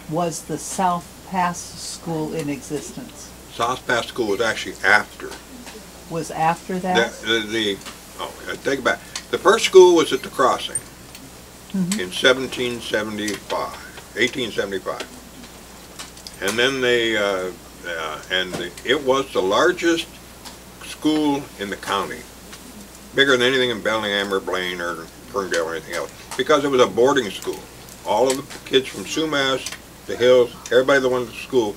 was the South Pass School in existence? South Pass School was actually after. Was after that? I take it back. The first school was at the Crossing in 1875. And then it was the largest school in the county, bigger than anything in Bellingham or Blaine or Ferndale or anything else, because it was a boarding school. All of the kids from Sumas, the Hills, everybody that went to school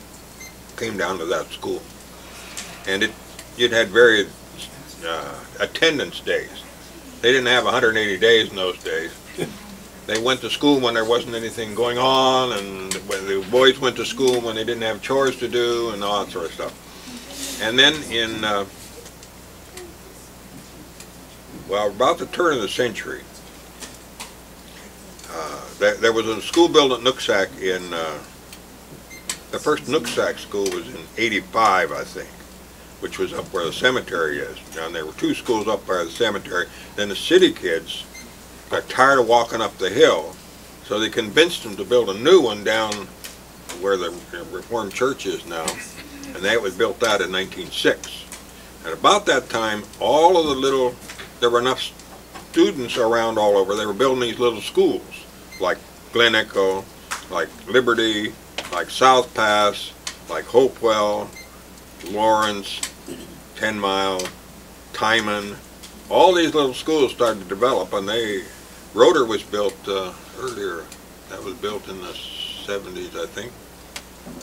came down to that school. And it had various attendance days. They didn't have 180 days in those days. They went to school when there wasn't anything going on, and when the boys went to school when they didn't have chores to do and all that sort of stuff. And then in, about the turn of the century, there was a school built at Nooksack the first Nooksack school was in 85, I think, which was up where the cemetery is. And there were 2 schools up by the cemetery. Then the city kids got tired of walking up the hill, so they convinced them to build a new one down where the Reformed Church is now, and that was built out in 1906. And about that time, there were enough students around all over, they were building these little schools, like Glen Echo, like Liberty, like South Pass, like Hopewell, Lawrence, 10 Mile, Timon. All these little schools started to develop, and Roeder was built earlier. That was built in the 70s, I think.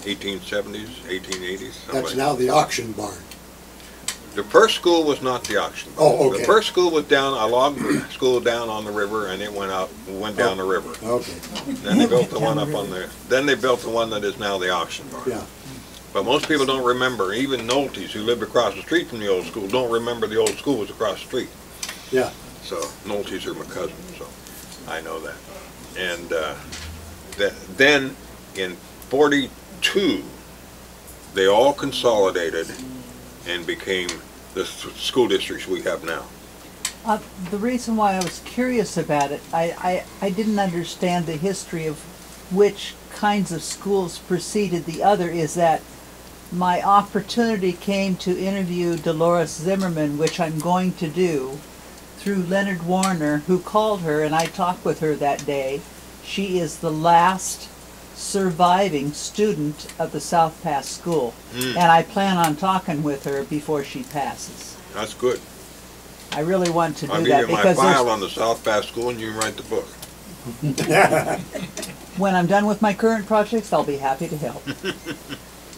1870s, 1880s. That's now the auction barn. The first school was not the auction barn. Oh, okay. The first school was a log school down on the river, and it went down the river. Okay. Then they built the one up on there. Then they built the one that is now the auction barn. Yeah. But most people don't remember, even Noltes who lived across the street from the old school, don't remember the old school was across the street. Yeah. So Noltes are my cousins, so I know that. And then in 42, they all consolidated and became the school districts we have now. The reason why I was curious about it, I didn't understand the history of which kinds of schools preceded the other, is that my opportunity came to interview Dolores Zimmerman, which I'm going to do, through Leonard Warner, who called her, and I talked with her that day. She is the last surviving student of the South Pass School. And I plan on talking with her before she passes. That's good. I really want to do I'll that give you my because file on the South Pass School and you can write the book. when I'm done with my current projects, I'll be happy to help.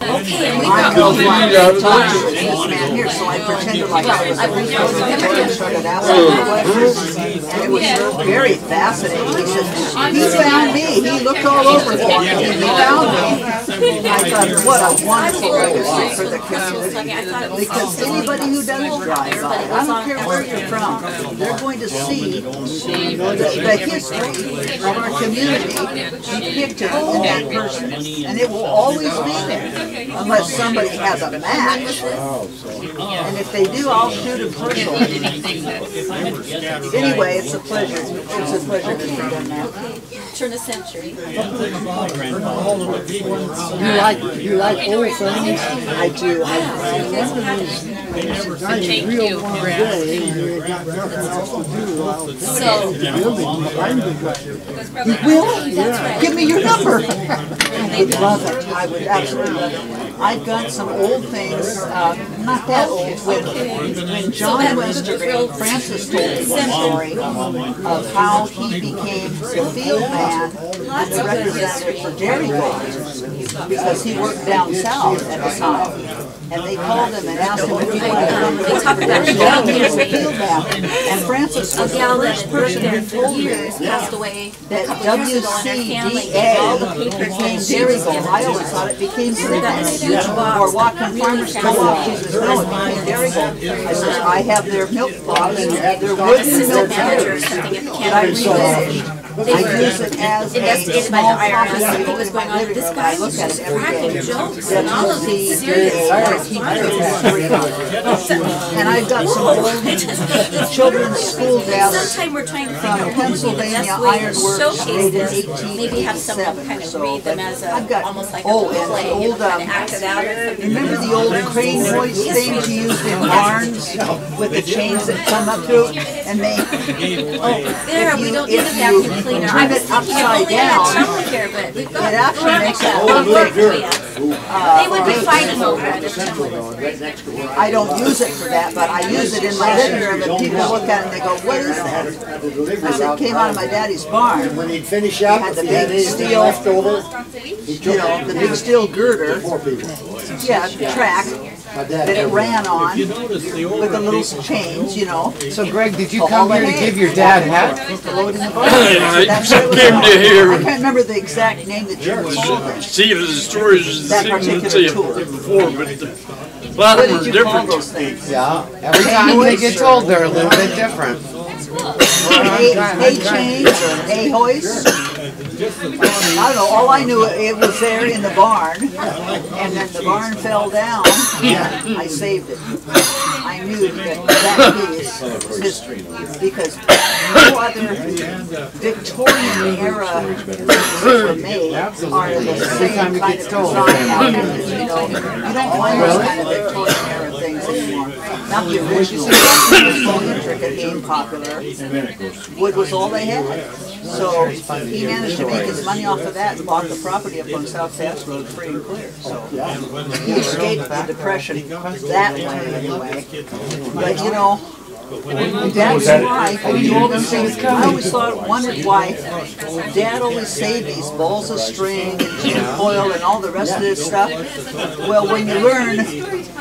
Okay, we I got know why I'm talking to this man here, so I pretended like I was a resource and started asking questions, and it was very fascinating. He said, he found me, he looked all over for me, he found me. I thought, what a wonderful legacy for the community, because anybody who does drive by, I don't care where you're from, they're going to see the history of our community depicted in that person, and it will always be there. Unless somebody has a match. And if they do, I'll shoot them personally. Anyway, it's a pleasure. It's a pleasure to be done now. turn a century. You like old things? I do. Thank you. So, You will? Give me your number. I would love it. I would absolutely love it. I've got some old things, not that old, when John went to Francis told me one story of how he became the field man and the representative for dairy farms because he worked down south at the time. And they called him and asked him if he wanted to come and talk about he was a field man. And Francis was the first person who told me passed away that WCDA became dairy gold. I always thought it became cinnamon. Or Whatcom Farmers Co-op. She says, no, it became dairy gold. I says, I have their milk box, their wooden milk bottles that I refinish. I use it as a small coffee table in my living room. I look at it every day. And I've got some old children's school desks from Pennsylvania Ironworks dated 1887. So I've got, remember the old crane hoist things you used in barns with the chains that come up through and they, if you turn it upside down, it actually makes a whole they would be fighting over it. I don't use it for that, but I use it in my living room and people look at it and they go, what is that? I said, it came out of my daddy's barn. When he'd finish up, had the big steel, the big steel girder, track that it ran on with the little chains, you know. So Greg, did you come here to give your dad hat? To load in the barn. I can't remember the exact name that you called it. See, the stories is the same as I said before, but a lot of them are different. Yeah, every time they get told they're a little bit different. Hay chains, hay hoists. I don't know, all I knew, it was there in the barn, and then the barn fell down, and I saved it. I knew that piece was history, because no other Victorian era things were made are the same kind of design out there, you know. You don't find those kind of Victorian era things anymore. Not the original. It was so intricate, being popular. Wood was all they had. So he managed to make his money off of that and bought the property up on South Pass Road free and clear. So he escaped the Depression that way anyway. But you know, Dad's wife, you always say, I always wondered why Dad always saved these balls of string and tin foil and all the rest of this stuff. Well, when you learn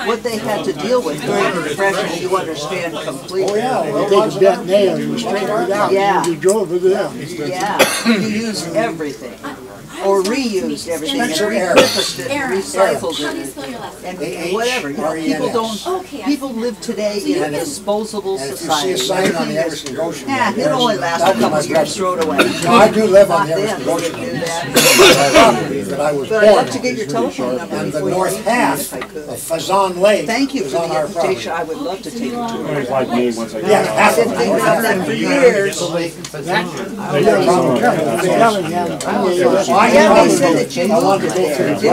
what they had to deal with during the Depression, you understand completely. Oh yeah, well, they take a bent nail and you straighten it out. Yeah. You drove it down. Yeah, you used everything. Or reused everything and repurposed it and recycled it and whatever. You know, people don't. People live today in a disposable society. Yeah, it only lasts a couple of years. Throw it away. No, I do live on the Everson Goshen property that I was born on. But I'd love to get your telephone number. And the north half of Fazan Lake. Thank you for the invitation. I would love to take a tour. Like me once I Yeah, half I've been thinking about that for years. I Yeah, they said that you moved there, didn't you?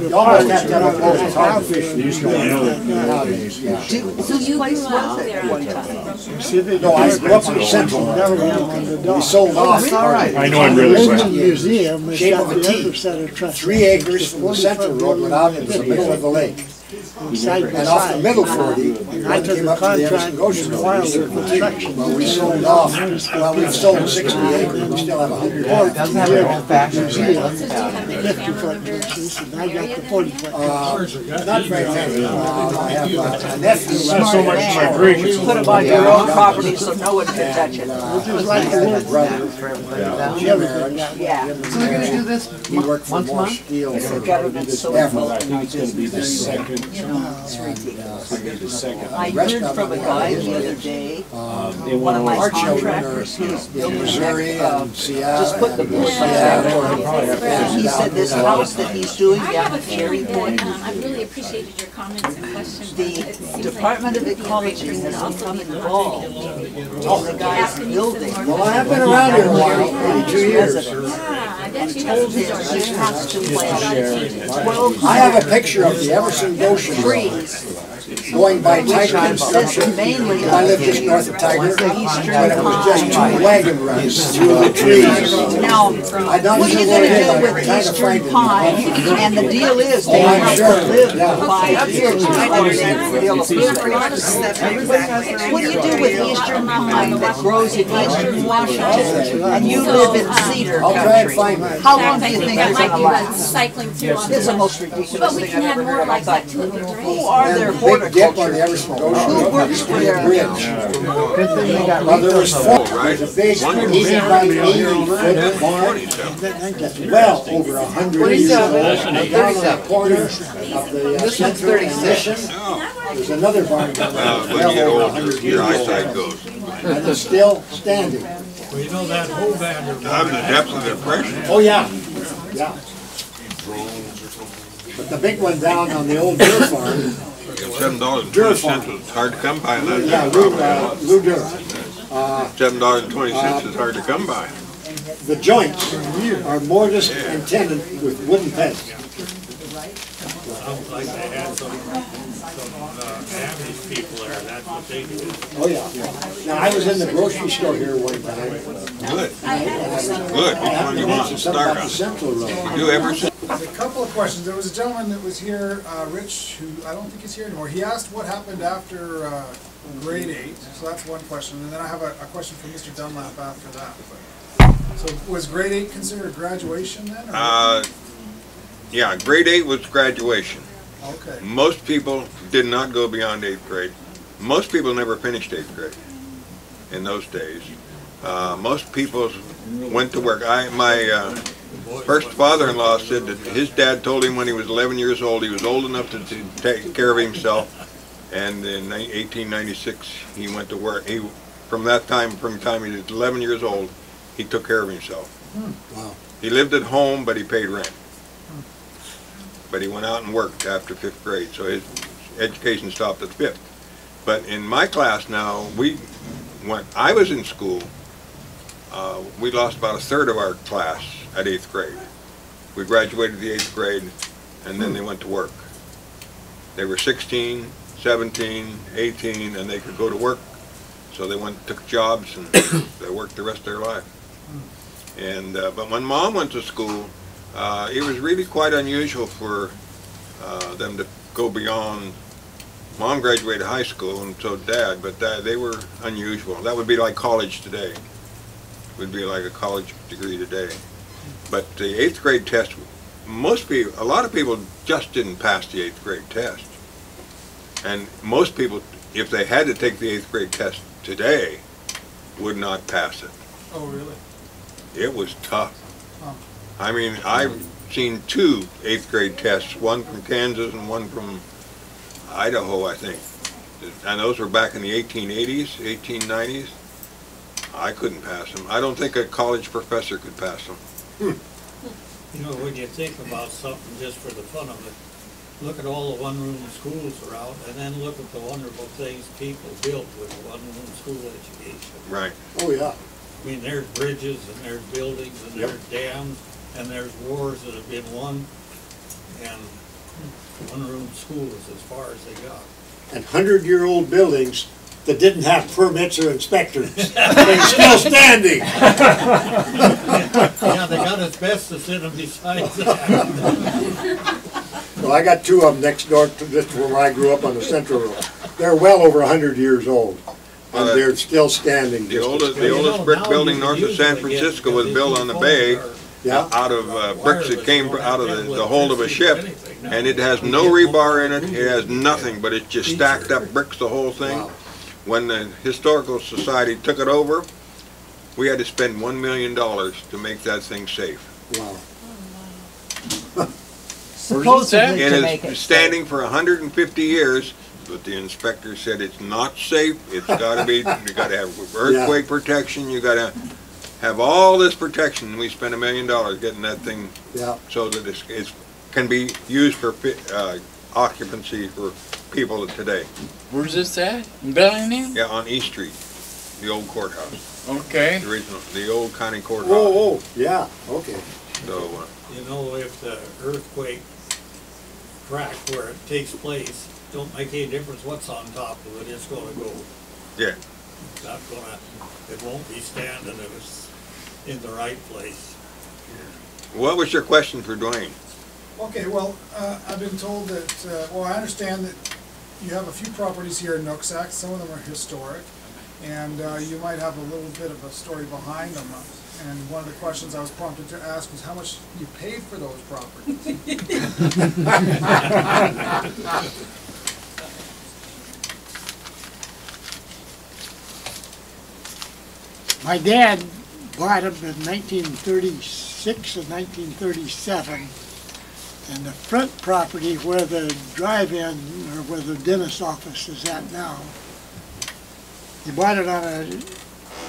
You almost have to have a local codfish. They used to know nowadays, yeah. Whose place was it at one time? No, I grew up in the central. We sold off part of I know I'm really well. Museum is shape got of a the T. other set of trustees. 3 acres from the central road went out into the middle of the lake. Side by And off the side. middle 40, I one took came a up to the Everson contract Goshen with Road. Wilder Construction. Well, we sold off, well, we've sold 60 acres, we still have 100. It doesn't have an old fashioned. Museum, 50-foot benches, and I got the 40-foot. Not very many. I have a nephew. Not so much migration. Put them on your own property so no one can touch it. Just like the little brother. everything got Yeah. So we're gonna do this He worked for once a more month? steel. The government's so I involved in think our it's gonna be the business. second, You know, it's ridiculous. it's gonna be the second. I heard from a guy the other day, one of my Our children contractors, he was in building Missouri a and Seattle. just put the bush and he said this house that he's doing down at Cherry Point, I really appreciated your comments and questions. It the seems Department of like Ecology has become involved in the guy's building. Well, I have been around here a while, 82 years. Told him he has to plant 12 I have a picture of the Everson Goshen trees, going by which Tiger consist Construction. mainly I of live just north of Tiger, the and eastern it was just 2 pine. wagon runs through the trees. Now, I don't what are you know where it is, gonna do I'm with trying to eastern find it. pine? And the deal is, they Oh, I'm have sure. to live Yeah. for 5 years before they can build a What do you do with eastern pine that grows in eastern Washington, and you live in cedar I'll try and country? find it. How long do you think that it's might gonna be last? what's cycling through on It's the the. most ridiculous But we thing can I've have ever more heard. I like thought, that too, it'd be great. who are And their the big dip on the horticulturists? Everson Goshen Who Road works is for the their bridge. Good thing they got Well, there was 4, Right? there's a big 80 by 80 foot barn that's well over 100 years old. 37. And down on the corner of the This one's Central and 36. Mission, there's another barn down there Well, that's when well you get over older, 100 your years eyesight old. goes. And it's still standing. Well, you know that whole band of. I'm in the depths of depression. Oh, yeah, yeah. But the big one down on the old deer farm, $7.20 is hard to come by. That's yeah, the problem. Lou Durham. $7.20 is hard to come by. The joints are mortised and tenon with wooden pegs. Sounds like they had some Amish people there, that's what they do. Oh, yeah. Now, I was in the grocery store here one time. Good. Good. I Which have one to you want mention to something start about the on? Central Road. You do Everson? There's a couple of questions. There was a gentleman that was here, Rich, who I don't think is here anymore. He asked what happened after grade 8, so that's one question. And then I have a question for Mr. Dunlap after that. So was grade 8 considered graduation then? Or? Yeah, grade 8 was graduation. Okay. Most people did not go beyond 8th grade. Most people never finished 8th grade in those days. Most people went to work. My first father-in-law said that his dad told him when he was 11 years old, he was old enough to take care of himself, and in 1896 he went to work. From the time he was 11 years old, he took care of himself. Wow. He lived at home, but he paid rent. But he went out and worked after 5th grade, so his education stopped at 5th. But in my class now, when I was in school, we lost about 1/3 of our class at 8th grade. We graduated the 8th grade, and then they went to work. They were 16, 17, 18, and they could go to work. So they took jobs, and they worked the rest of their life. And but when Mom went to school, it was really quite unusual for them to go beyond. Mom graduated high school, and so Dad, but they were unusual. That would be like college today. It would be like a college degree today. But the 8th grade test, a lot of people just didn't pass the 8th grade test. And most people, if they had to take the 8th grade test today, would not pass it. Oh, really? It was tough. Oh. I mean, I've seen 2 8th grade tests, one from Kansas and one from Idaho, I think. And those were back in the 1880s, 1890s. I couldn't pass them. I don't think a college professor could pass them. You know, when you think about something just for the fun of it, look at all the one-room schools around, and then look at the wonderful things people built with a one-room school education. Right. Oh, yeah. I mean, there's bridges, and there's buildings, and there's dams, and there's wars that have been won, and one-room schools as far as they got. And 100-year-old buildings that didn't have permits or inspectors. They're still standing. Yeah, they got asbestos in them besides that. Well, I got two of them next door to just where I grew up on the Central Road. They're well over 100 years old, and they're still standing. The oldest brick building north of San Francisco was built on the bay out of bricks that came out of the hold of a ship, and it has no rebar in it. It has nothing, but it's just stacked up bricks, the whole thing. Wow. When the Historical Society took it over, we had to spend $1 million to make that thing safe. Wow. Supposedly It to make it is standing for 150 years, but the inspector said it's not safe. It's got to be. You got to have earthquake protection. You got to have all this protection. We spent $1 million getting that thing so that it can be used for occupancy for people today. Where's this at? In Bellingham? Yeah, on East Street, the old courthouse. Okay. The original, the old county courthouse. Oh, yeah, okay. So, You know, if the earthquake crack where it takes place, don't make any difference what's on top of it, it's gonna go. Yeah. It's not gonna, it won't be standing if it's in the right place. What was your question for Dwayne? Okay, well, I've been told that, well, I understand that you have a few properties here in Nooksack. Some of them are historic, and you might have a little bit of a story behind them. And one of the questions I was prompted to ask was how much you paid for those properties. My dad bought them in 1936 and 1937. And the front property where the drive-in, or where the dentist office is at now, he bought it on a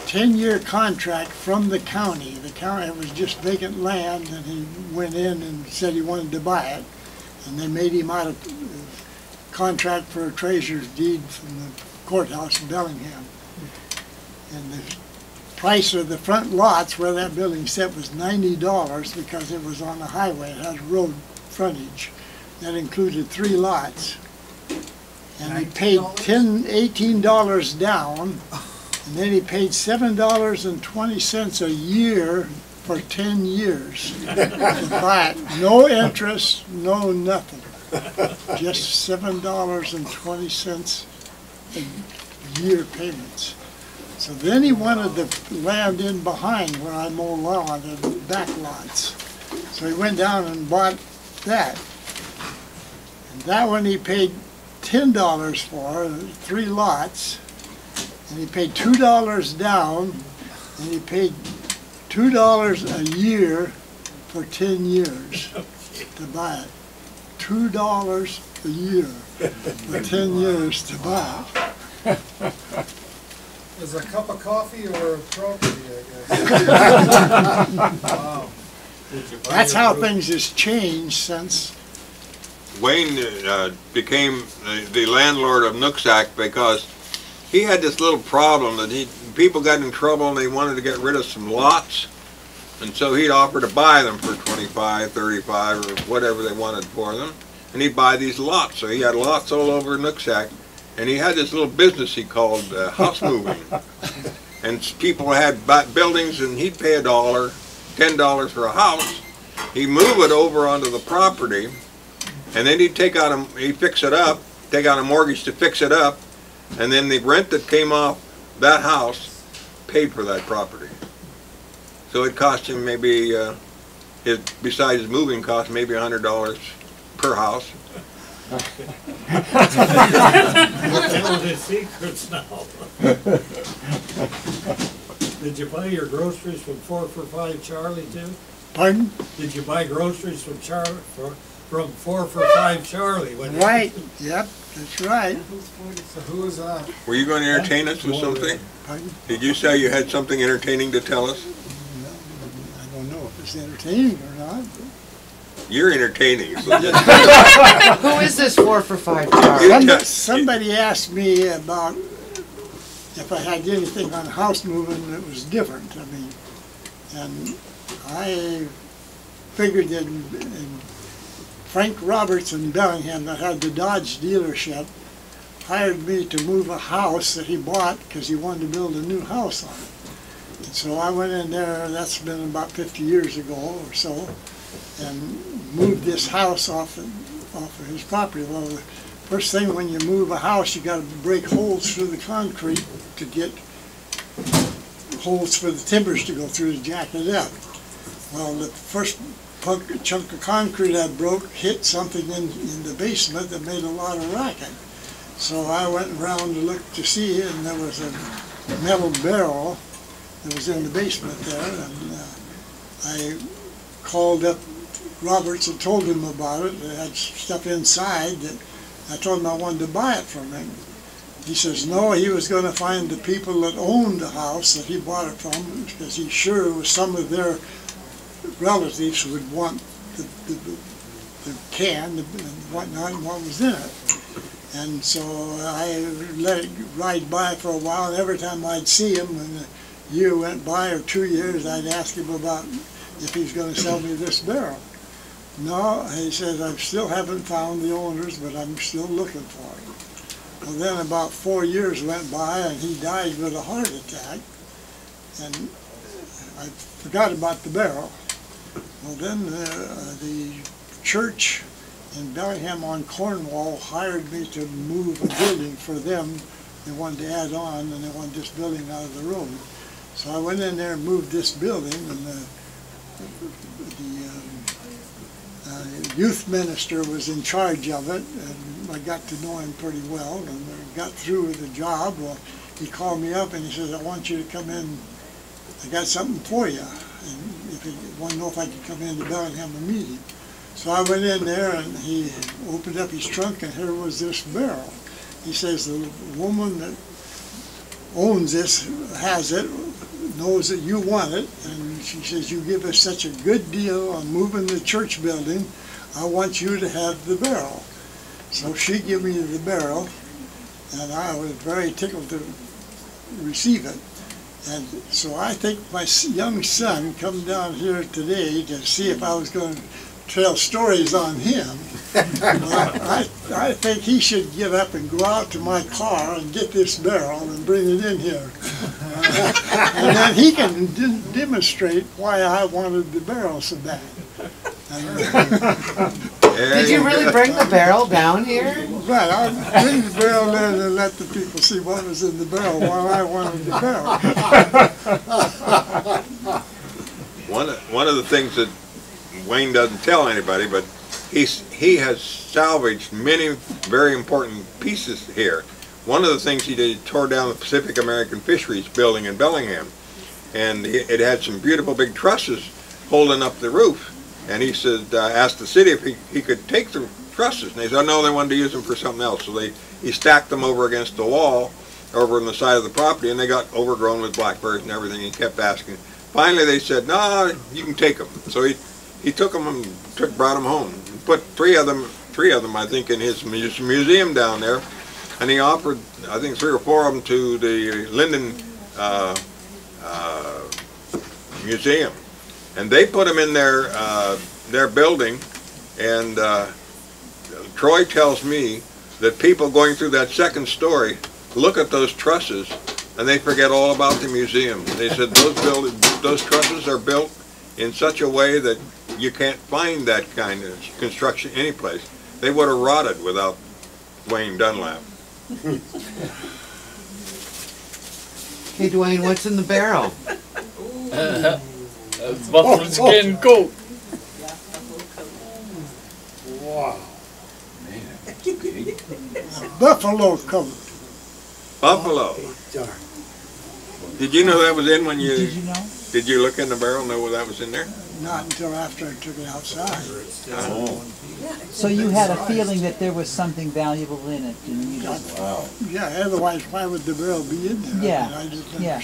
10-year contract from the county. The county, it was just vacant land, and he went in and said he wanted to buy it. And they made him out a contract for a treasurer's deed from the courthouse in Bellingham. And the price of the front lots where that building sat was $90 because it was on the highway. It has road frontage. That included 3 lots. And he paid $18 down, and then he paid $7.20 a year for 10 years to buy it. No interest, no nothing. Just $7.20 a year payments. So then he wanted the land in behind where I mow lawn, the back lots. So he went down and bought that. And that one he paid $10 for, 3 lots. And he paid $2 down, and he paid $2 a year for 10 years to buy it. $2 a year for 10 years to buy it. Is a cup of coffee or a property, I guess? Wow. That's how things has changed since. Wayne became the landlord of Nooksack because he had this little problem that people got in trouble and they wanted to get rid of some lots, and so he'd offer to buy them for 25, 35, or whatever they wanted for them, and he'd buy these lots. So he had lots all over Nooksack, and he had this little business he called house moving, and people had buildings, and he'd pay $1, $10 for a house. He'd move it over onto the property, and then he'd he'd fix it up, take out a mortgage to fix it up, and then the rent that came off that house paid for that property. So it cost him maybe, besides his moving cost, maybe $100 per house. Tell his secrets now. Did you buy your groceries from 4 for $5 Charlie too? Pardon? Did you buy groceries from 4 for $5 Charlie? Right, yep, that's right. So who is that? Were you going to entertain us with something? Pardon? Did you say you had something entertaining to tell us? I don't know if it's entertaining or not. You're entertaining. So just Who is this 4 for $5 Charlie? Somebody asked me about if I had anything on house moving that was different. I mean, and I figured that Frank Roberts in Bellingham that had the Dodge dealership hired me to move a house that he bought because he wanted to build a new house on it. And so I went in there, that's been about 50 years ago or so, and moved this house off of his property. Well, the first thing when you move a house, you got to break holes through the concrete to get holes for the timbers to go through to jack it up. Well, the first chunk of concrete I broke hit something in the basement that made a lot of racket. So I went around to look to see, and there was a metal barrel that was in the basement there, and I called up Roberts and told him about it. It had stuff inside that I told him I wanted to buy it from him. He says no, he was going to find the people that owned the house that he bought it from, because he's sure it was some of their relatives who would want the can and whatnot and what was in it. And so I let it ride by for a while, and every time I'd see him, when a year went by or 2 years, I'd ask him about if he's going to sell me this barrel. No, he says, I still haven't found the owners, but I'm still looking for them. Well, then about 4 years went by, and he died with a heart attack, and I forgot about the barrel. Well, then the church in Bellingham on Cornwall hired me to move a building for them. They wanted to add on, and they wanted this building out of the road. So I went in there and moved this building, and the youth minister was in charge of it, and I got to know him pretty well, and I got through with the job. Well, he called me up and he says, I want you to come in, I got something for you, and if you want to know if I could come in to Bellingham and meet him. So I went in there, and he opened up his trunk, and here was this barrel. He says, the woman that owns this, has it, knows that you want it, and she says, you give us such a good deal on moving the church building, I want you to have the barrel. So she gave me the barrel, and I was very tickled to receive it. And so I think my young son come down here today to see if I was going to tell stories on him. Well, I think he should get up and go out to my car and get this barrel and bring it in here. And then he can demonstrate why I wanted the barrel so bad. Did you really bring the barrel down here? Right, I bring the barrel in and let the people see what was in the barrel while I wanted the barrel. One of the things that Wayne doesn't tell anybody, but he has salvaged many very important pieces here. One of the things he did, he tore down the Pacific American Fisheries building in Bellingham, and it had some beautiful big trusses holding up the roof. And he said, asked the city if he could take the trusses, and they said, oh, no, they wanted to use them for something else. So he stacked them over against the wall, over on the side of the property, and they got overgrown with blackberries and everything. He kept asking. Finally, they said, no, you can take them. So he took them and brought them home. He put three of them, I think, in his museum down there, and he offered, I think, 3 or 4 of them to the Linden Museum, and they put them in their building. And Troy tells me that people going through that second story look at those trusses and they forget all about the museum. They said those trusses are built in such a way that you can't find that kind of construction anyplace. They would have rotted without Dwayne Dunlap. Hey Dwayne, what's in the barrel? Buffalo skin coat. Wow. Buffalo coat. Buffalo. Did you know that was in when you... Did you know? Did you look in the barrel and know that was in there? Not until after I took it outside. Oh. So you had a feeling that there was something valuable in it, and you just... Wow. Yeah, otherwise why would the barrel be in there? Yeah, I just yeah.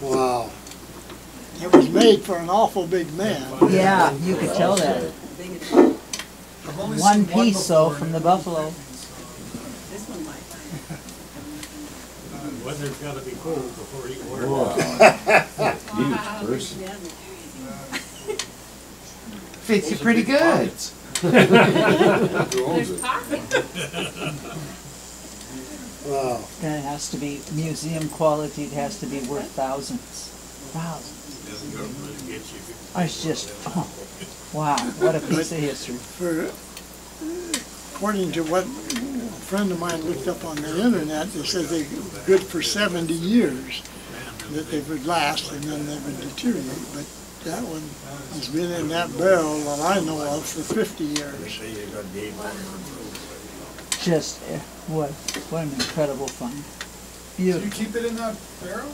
Wow. It was made for an awful big man. Yeah, you could tell that. One piece, though, from the buffalo. Weather's got to be cold before you wear Wow. it. Huge person. fits you pretty good. There's pockets. Wow. And it has to be museum quality, it has to be worth thousands. Thousands. It's just, oh, wow, what a piece of history. According to what a friend of mine looked up on the internet, they said they're good for 70 years, that they would last and then they would deteriorate. But that one has been in that barrel that I know of for 50 years. Just, what an incredible find. Do you Beautiful. keep it in that barrel?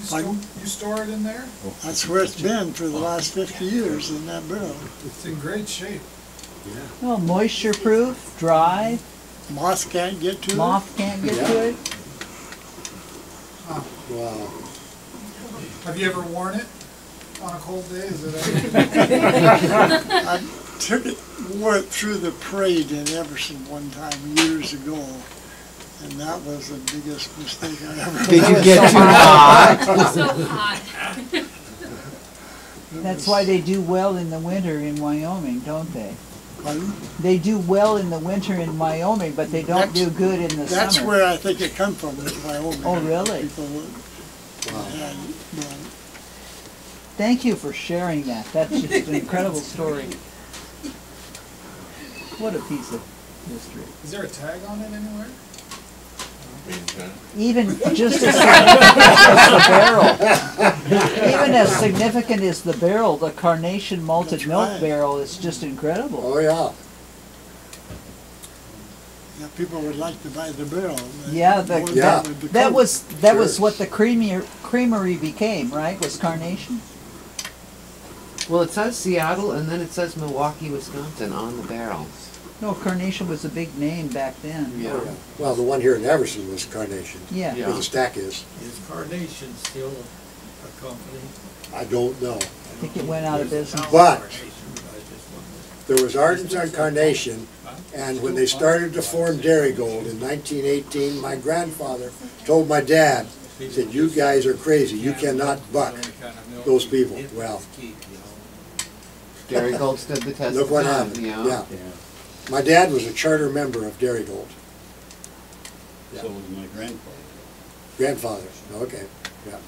You store it in there? That's where it's been for the last 50 years, in that barrel. It's in great shape. Well, moisture proof, dry, Moth can't get to it. moth can't get to it. Wow. Have you ever worn it on a cold day? Is it I wore it through the parade in Everson one time years ago, and that was the biggest mistake I ever made. Did you get too hot? So hot. That's why they do well in the winter in Wyoming, don't they? Pardon? They do well in the winter in Wyoming, but they don't do good in the That's summer. where I think it come from, is Wyoming. Oh, really? People, Thank you for sharing that. That's just an incredible story. What a piece of history. Is there a tag on it anywhere? Even just as significant as the barrel, even as significant as the barrel, the Carnation malted That's milk right. barrel is just incredible. Oh, yeah. Yeah, people would like to buy the barrel. Yeah, More than Yeah. with the that coat. was what the creamery became, right? Was Carnation? Well, it says Seattle, and then it says Milwaukee, Wisconsin on the barrels. No, Carnation was a big name back then. Yeah. Oh, yeah. Well, the one here in Everson was Carnation. Yeah. Yeah. Where the stack is. Is Carnation still a company? I don't know. I think it went out of business. But there was ardents on Carnation, and when they started to form Darigold in 1918, my grandfather told my dad, he said, "You guys are crazy. You cannot buck those people." Well, Darigold stood the test look of what time, happened. you know? Yeah. My dad was a charter member of Darigold. So was my grandfather. Grandfather, okay, yeah.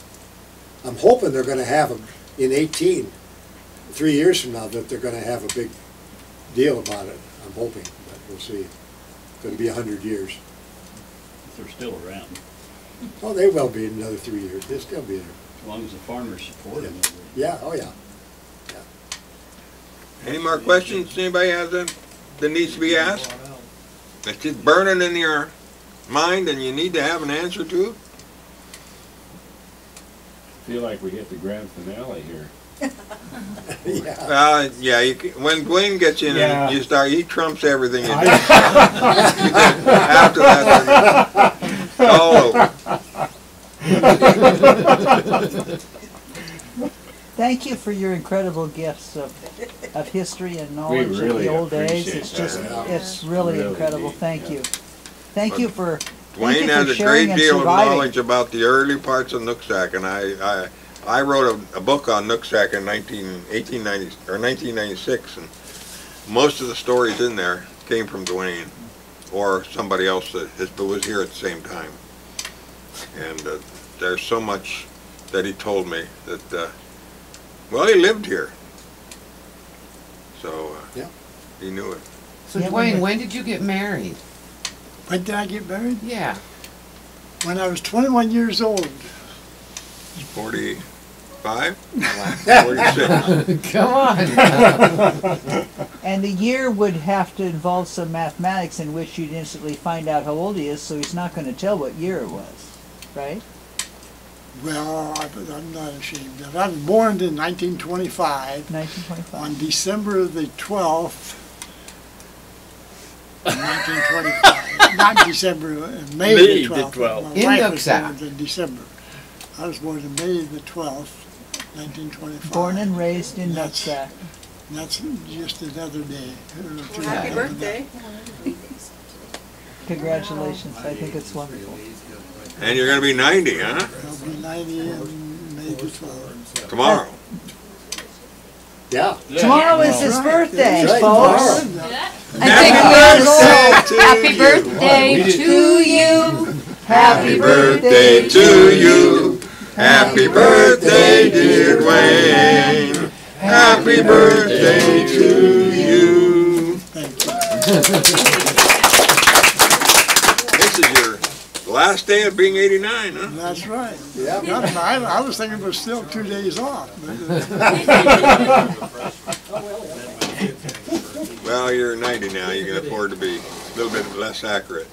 I'm hoping they're gonna have them in 3 years from now, that they're gonna have a big deal about it. I'm hoping, but we'll see. Could be 100 years. If they're still around, Oh, they will be in another 3 years. They'll still be there. as long as the farmers support them. Yeah, oh yeah. Any more questions anybody has that needs to be asked? It's just burning in your mind and you need to have an answer to? Feel like we hit the grand finale here. Yeah. Yeah, when Dwayne gets in Yeah. and you start, he trumps everything. After that, it's all over. Thank you for your incredible gifts of history and knowledge of really the old days. appreciate It's just, that. it's really Really incredible. neat, Thank yeah. you. Thank you for Dwayne has a sharing great and deal of surviving. knowledge about the early parts of Nooksack, and I wrote a book on Nooksack in 1996, and most of the stories in there came from Dwayne or somebody else that was here at the same time. And there's so much that he told me that, well, he lived here, so Yeah. he knew it. So Dwayne, when did you get married? When did I get married? Yeah. When I was 21 years old. 45? 46. Come on. And the year would have to involve some mathematics in which you'd instantly find out how old he is, so he's not going to tell what year it was, right? Well, I'm not ashamed of it. I was born in 1925. 1925. On December the 12th, 1925. Not December, May the 12th. My In wife was Nooksack. born in December. I was born in May the 12th, 1925. Born and raised in That's- Nooksack. That's just another day. Well, happy birthday. Congratulations. I think it's wonderful. And you're going to be 90, huh? I'll be 90 in May the 12th. Tomorrow. Yeah. Tomorrow is his birthday, That's right, folks. tomorrow. Happy birthday to you. Happy birthday to you. Happy birthday, dear Dwayne. Happy birthday to you. This is your last day of being 89, huh? That's right. Yeah. I was thinking it was still 2 days off. Well, you're 90 now. You can afford to be a little bit less accurate.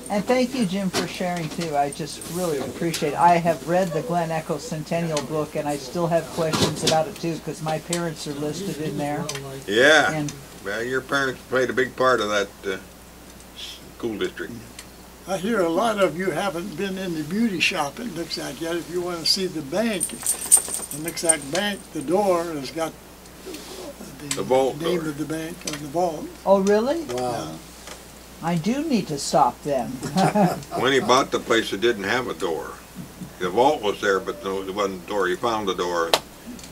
And thank you, Jim, for sharing too. I just really appreciate it. I have read the Glen Echo Centennial book, and I still have questions about it too, because my parents are listed in there. Yeah. And Well, your parents played a big part of that school district. I hear a lot of you haven't been in the beauty shop at Nooksack yet. If you want to see the bank, the Nooksack Bank, the door has got The vault name door. of the bank on the vault. oh, really? Wow. I do need to stop then. When he bought the place, it didn't have a door. The vault was there, but no, there wasn't a door. He found the door and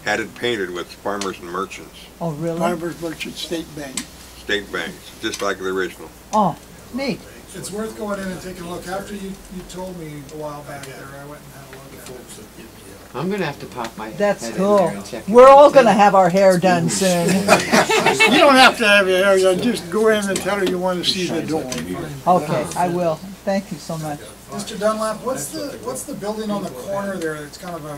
had it painted with Farmers and Merchants, Oh, really? Farmers Merchant State Bank. state banks, just like the original. Oh, neat. It's worth going in and taking a look. After you told me a while back there, I went and had a look at it. I'm gonna have to pop my That's head in cool. there and check it We're out, all too. going to have our hair done soon. You don't have to have your hair done, just go in and tell her you want to see the door. Okay, I will. Thank you so much. Mr. Dunlap, what's the building on the corner there? It's kind of a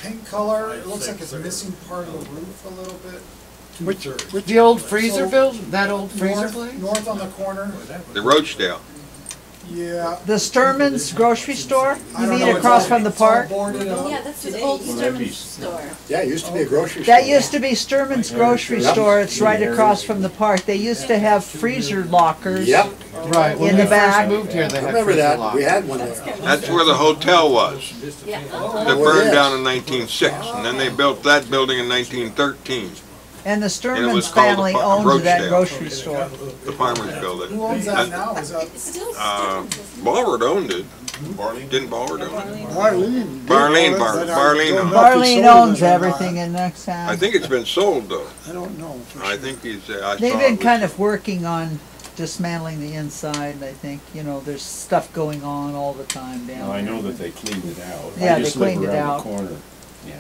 pink color. It looks like it's missing part of the roof a little bit. Which The old freezer build, that old freezer North, place? north on the corner. The Rochdale. Yeah. The Sturman's grocery store? I You don't mean know, across it's all- from the it's all park? boarded up. Yeah, that's the old Sturman's store. Yeah, it used to be a grocery store. That used to be Sturman's grocery Yep. store. It's right across from the park. They used to have freezer lockers. Yep. Right, when In we the back. first moved here, they I had remember freezer that. lockers. We had one there. That's where the hotel was. Yeah. That Oh, burned yes. down in 1906, and then they built that building in 1913. And the And it was Sturman's called family the owned that Rochdale. grocery store. The farmers built it. Who owns that now? Is that? It's still Ballard owned it. Barley? Didn't Ballard own it? Barlene. Barlene owns it. Barlene owns everything in Nooksack. I think it's been sold though. I don't know for I sure. think he's. I They've saw been it. kind of working on dismantling the inside, I think. You know, there's stuff going on all the time down Well, I there. know that they cleaned it out. Yeah, I they just live cleaned it around out. the corner. Yeah.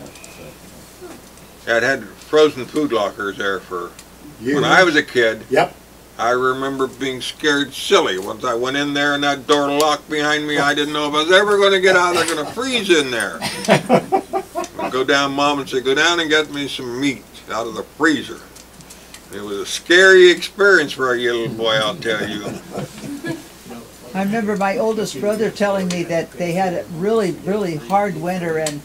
Yeah, it had frozen food lockers there for. Years. When I was a kid, Yep. I remember being scared silly. Once I went in there and that door locked behind me, I didn't know if I was ever going to get out. They're going to freeze in there. I'd go down, Mom, and say, go down and get me some meat out of the freezer. It was a scary experience for a little boy, I'll tell you. I remember my oldest brother telling me that they had a really, really hard winter and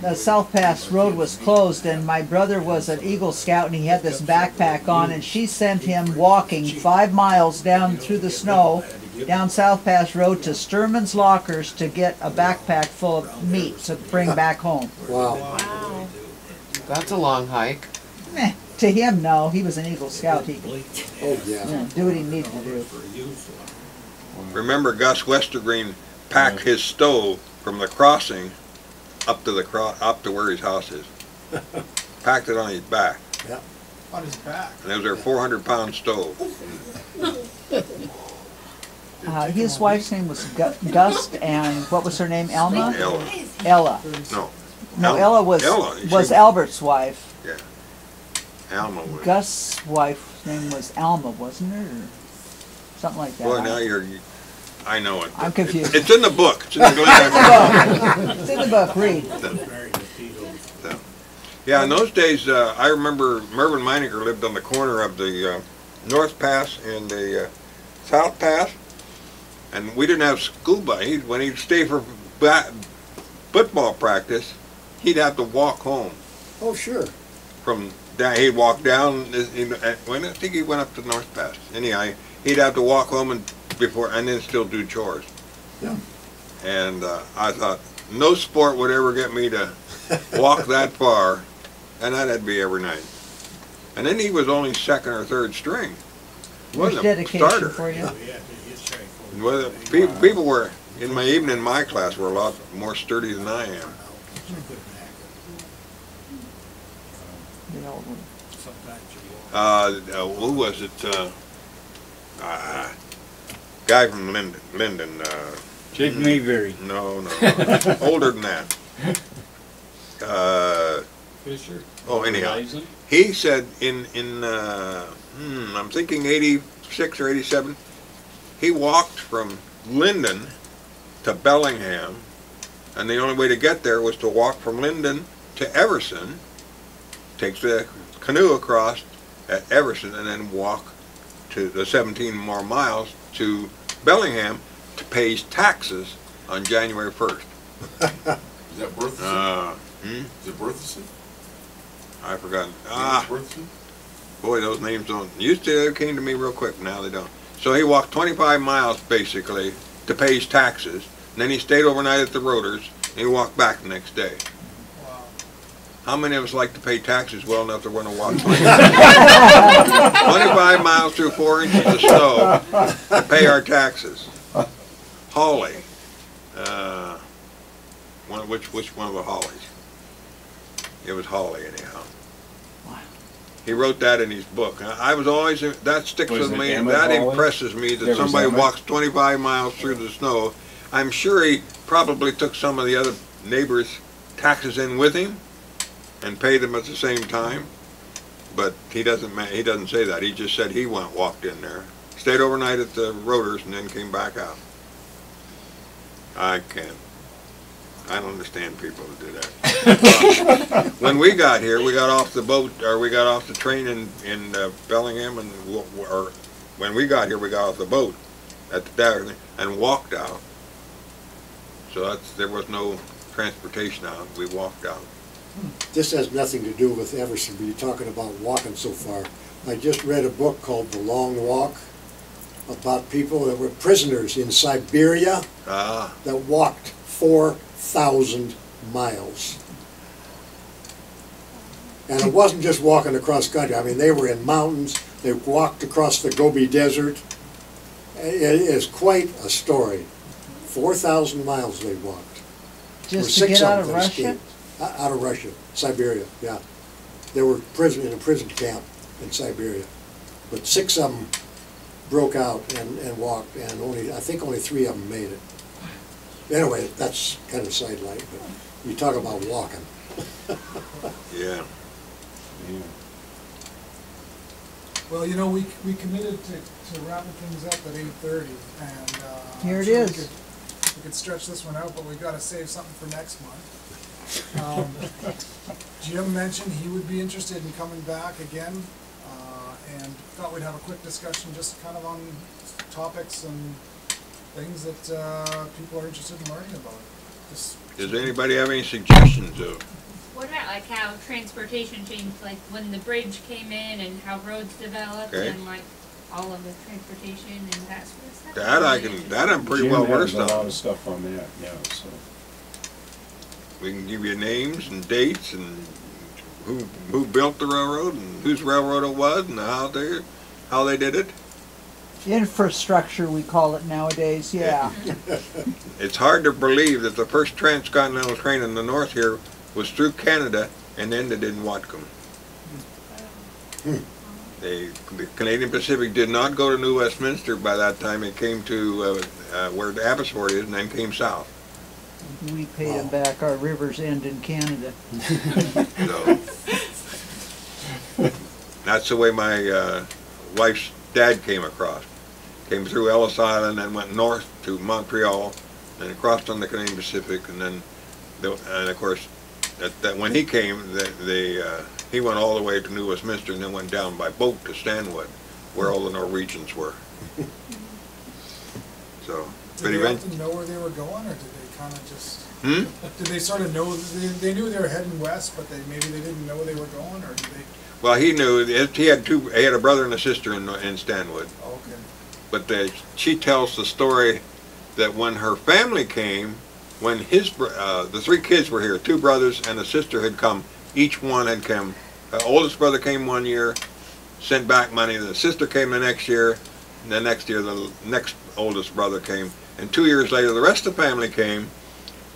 the South Pass Road was closed, and my brother was an Eagle Scout and he had this backpack on, and she sent him walking 5 miles down through the snow down South Pass Road to Sturman's Lockers to get a backpack full of meat to bring back home. Wow. That's a long hike. Eh, to him, no. He was an Eagle Scout. He could Oh, yeah. do what he needed to do. Remember Gus Westergreen packed his stove from the crossing up to where his house is. Packed it on his back. Yeah. On his back. And it was their 400-pound stove. His wife's name was Gust, and what was her name? Elma? Ella. Ella. No. No, Ella was Ella. Albert's wife. Yeah. Alma was. Gus' wife's name was Alma, wasn't it? Or something like that. Boy, now I know it. I'm confused. It's in the book. It's in the Glen. It's in the book. Read. Yeah, in those days, I remember Mervyn Meininger lived on the corner of the North Pass and the South Pass, and we didn't have school bus. When he'd stay for football practice, he'd have to walk home. Oh, sure. From down, he'd walk down. I think he went up to the North Pass. Anyhow, he'd have to walk home and then still do chores. Yeah. And I thought no sport would ever get me to walk that far, and that'd be every night. And then he was only second or third string. He Much wasn't a dedication starter. for you. Well, people were in my class were a lot more sturdy than I am. couldn't hack The old one. it. Sometimes you walk. Who was it? Guy from Linden. Jake Mayberry. No, older than that. Fisher? Oh, anyhow, Horizon? he said I'm thinking 86 or 87, he walked from Linden to Bellingham, and the only way to get there was to walk from Linden to Everson, take the canoe across at Everson, and then walk to the 17 more miles to Bellingham to pay his taxes on January 1st. Is that Berthelsen? Is it Berthelsen? I forgot. Berthelsen? Boy, those names don't, used to came to me real quick, now they don't. So he walked 25 miles basically to pay his taxes, and then he stayed overnight at the Rotors, and he walked back the next day. Wow. How many of us like to pay taxes well enough to want to walk 25 miles through 4 inches of snow to pay our taxes? Hawley. Which one of the Hawleys? It was Hawley anyhow. He wrote that in his book. I was always, that sticks Was with it me, Emmett that Hawley? impresses me that There was somebody Emmett? walks 25 miles through the snow. I'm sure he probably took some of the other neighbors' taxes in with him and paid them at the same time, but he doesn't say that. He just said he walked in there, stayed overnight at the Rotors, and then came back out. I don't understand people who do that. When we got here, we got off the boat, or we got off the train in Bellingham, and when we got here, we got off the boat at the Darius and walked out. So there was no transportation out. We walked out. This has nothing to do with Everson, but you're talking about walking so far. I just read a book called The Long Walk about people that were prisoners in Siberia that walked 4,000 miles. And it wasn't just walking across country. I mean, they were in mountains. They walked across the Gobi Desert. It is quite a story. 4,000 miles they walked. Just to get out of Russia? Out of Russia, Siberia, yeah. They were in a prison camp in Siberia. But 6 of them broke out and walked, and I think only 3 of them made it. Anyway, that's kind of sidelight, but you talk about walking. Yeah. Well, you know, we committed to wrapping things up at 8:30, and Here I'm it sure is. we could stretch this one out, but we've got to save something for next month. Jim mentioned he would be interested in coming back again, and thought we'd have a quick discussion just kind of on topics and things that people are interested in learning about. Does anybody have any suggestions of? What about like how transportation changed, like when the bridge came in and how roads developed and like all of the transportation and that sort of stuff? That I'm pretty Jim well has versed a lot on. of stuff on that, yeah, so. We can give you names and dates and who built the railroad and whose railroad it was and how they did it. Infrastructure, we call it nowadays, yeah. It's hard to believe that the first transcontinental train in the north here was through Canada and ended in Whatcom. The Canadian Pacific did not go to New Westminster by that time. It came to where the Abbotsford is and then came south. We paid them back. Our rivers end in Canada. So, that's the way my wife's dad came across. Came through Ellis Island and went north to Montreal, and crossed on the Canadian Pacific, and then, and of course, when he came, he went all the way to New Westminster and then went down by boat to Stanwood, where all the Norwegians were. So, did they have to know where they were going, or did they kind of just? Did they sort of know they knew they were heading west, but maybe they didn't know they were going, or did they? Well, he knew. He had a brother and a sister in Stanwood. Okay. But she tells the story that when her family came, when the 3 kids were here, 2 brothers and a sister had come, each one had come. The oldest brother came 1 year, sent back money. The sister came the next year, and the next year the next oldest brother came. And 2 years later, the rest of the family came,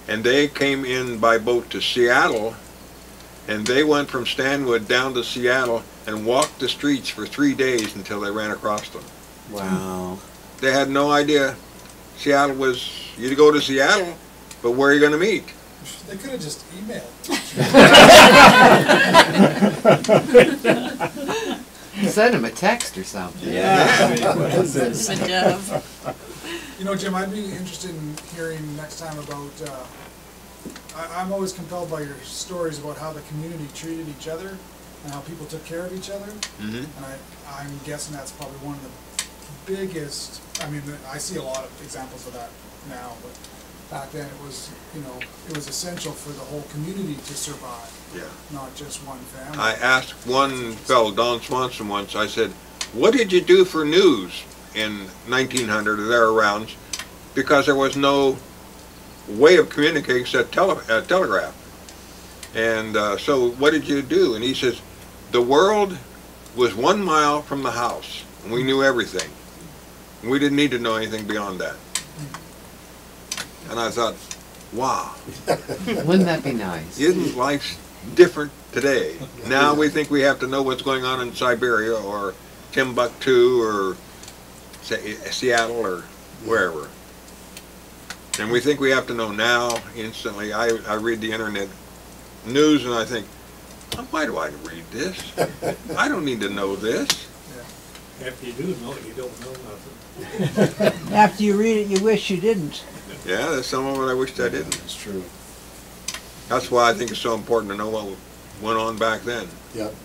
and they came in by boat to Seattle, and they went from Stanwood down to Seattle and walked the streets for 3 days until they ran across them. Wow. They had no idea Seattle was, you'd go to Seattle, but where are you going to meet? They could have just emailed. Send him a text or something. You know, Jim, I'd be interested in hearing next time about, I'm always compelled by your stories about how the community treated each other and how people took care of each other. Mm-hmm. And I'm guessing that's probably one of the biggest, I mean, I see a lot of examples of that now, but back then it was, you know, it was essential for the whole community to survive. Yeah. Not just one family. I asked one fellow, Don Swanson, once, I said, what did you do for news in 1900 or thereabouts? Because there was no way of communicating except telegraph. And so what did you do? And he says, the world was 1 mile from the house, and we knew everything. We didn't need to know anything beyond that. And I thought, wow. Wouldn't that be nice? Isn't life different today? Now we think we have to know what's going on in Siberia or Timbuktu or Seattle or wherever. And we think we have to know now, instantly. I read the internet news and I think, why do I read this? I don't need to know this. After you do know it, you don't know nothing. After you read it, you wish you didn't. Yeah, there's some of it I wished I didn't. That's true. That's why I think it's so important to know what went on back then. Yep.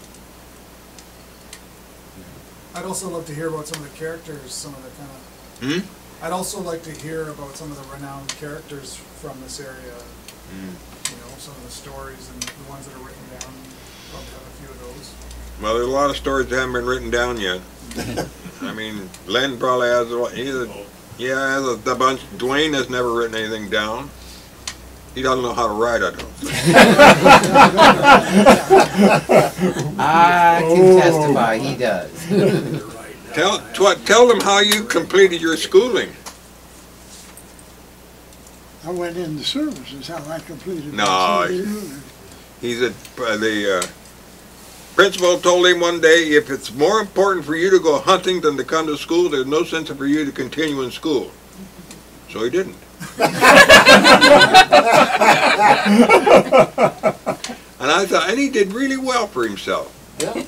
I'd also love to hear about some of the characters, some of the kind of... I'd also like to hear about some of the renowned characters from this area. You know, some of the stories and the ones that are written down. Probably have a few of those. Well, there's a lot of stories that haven't been written down yet. I mean, Len probably has a bunch. Dwayne has never written anything down. He doesn't know how to write, I don't think. I can testify he does. Tell them how you completed your schooling. I went into service is how I completed No, my schooling. the principal told him one day, if it's more important for you to go hunting than to come to school, there's no sense for you to continue in school. So he didn't. And I thought, and he did really well for himself. Yeah.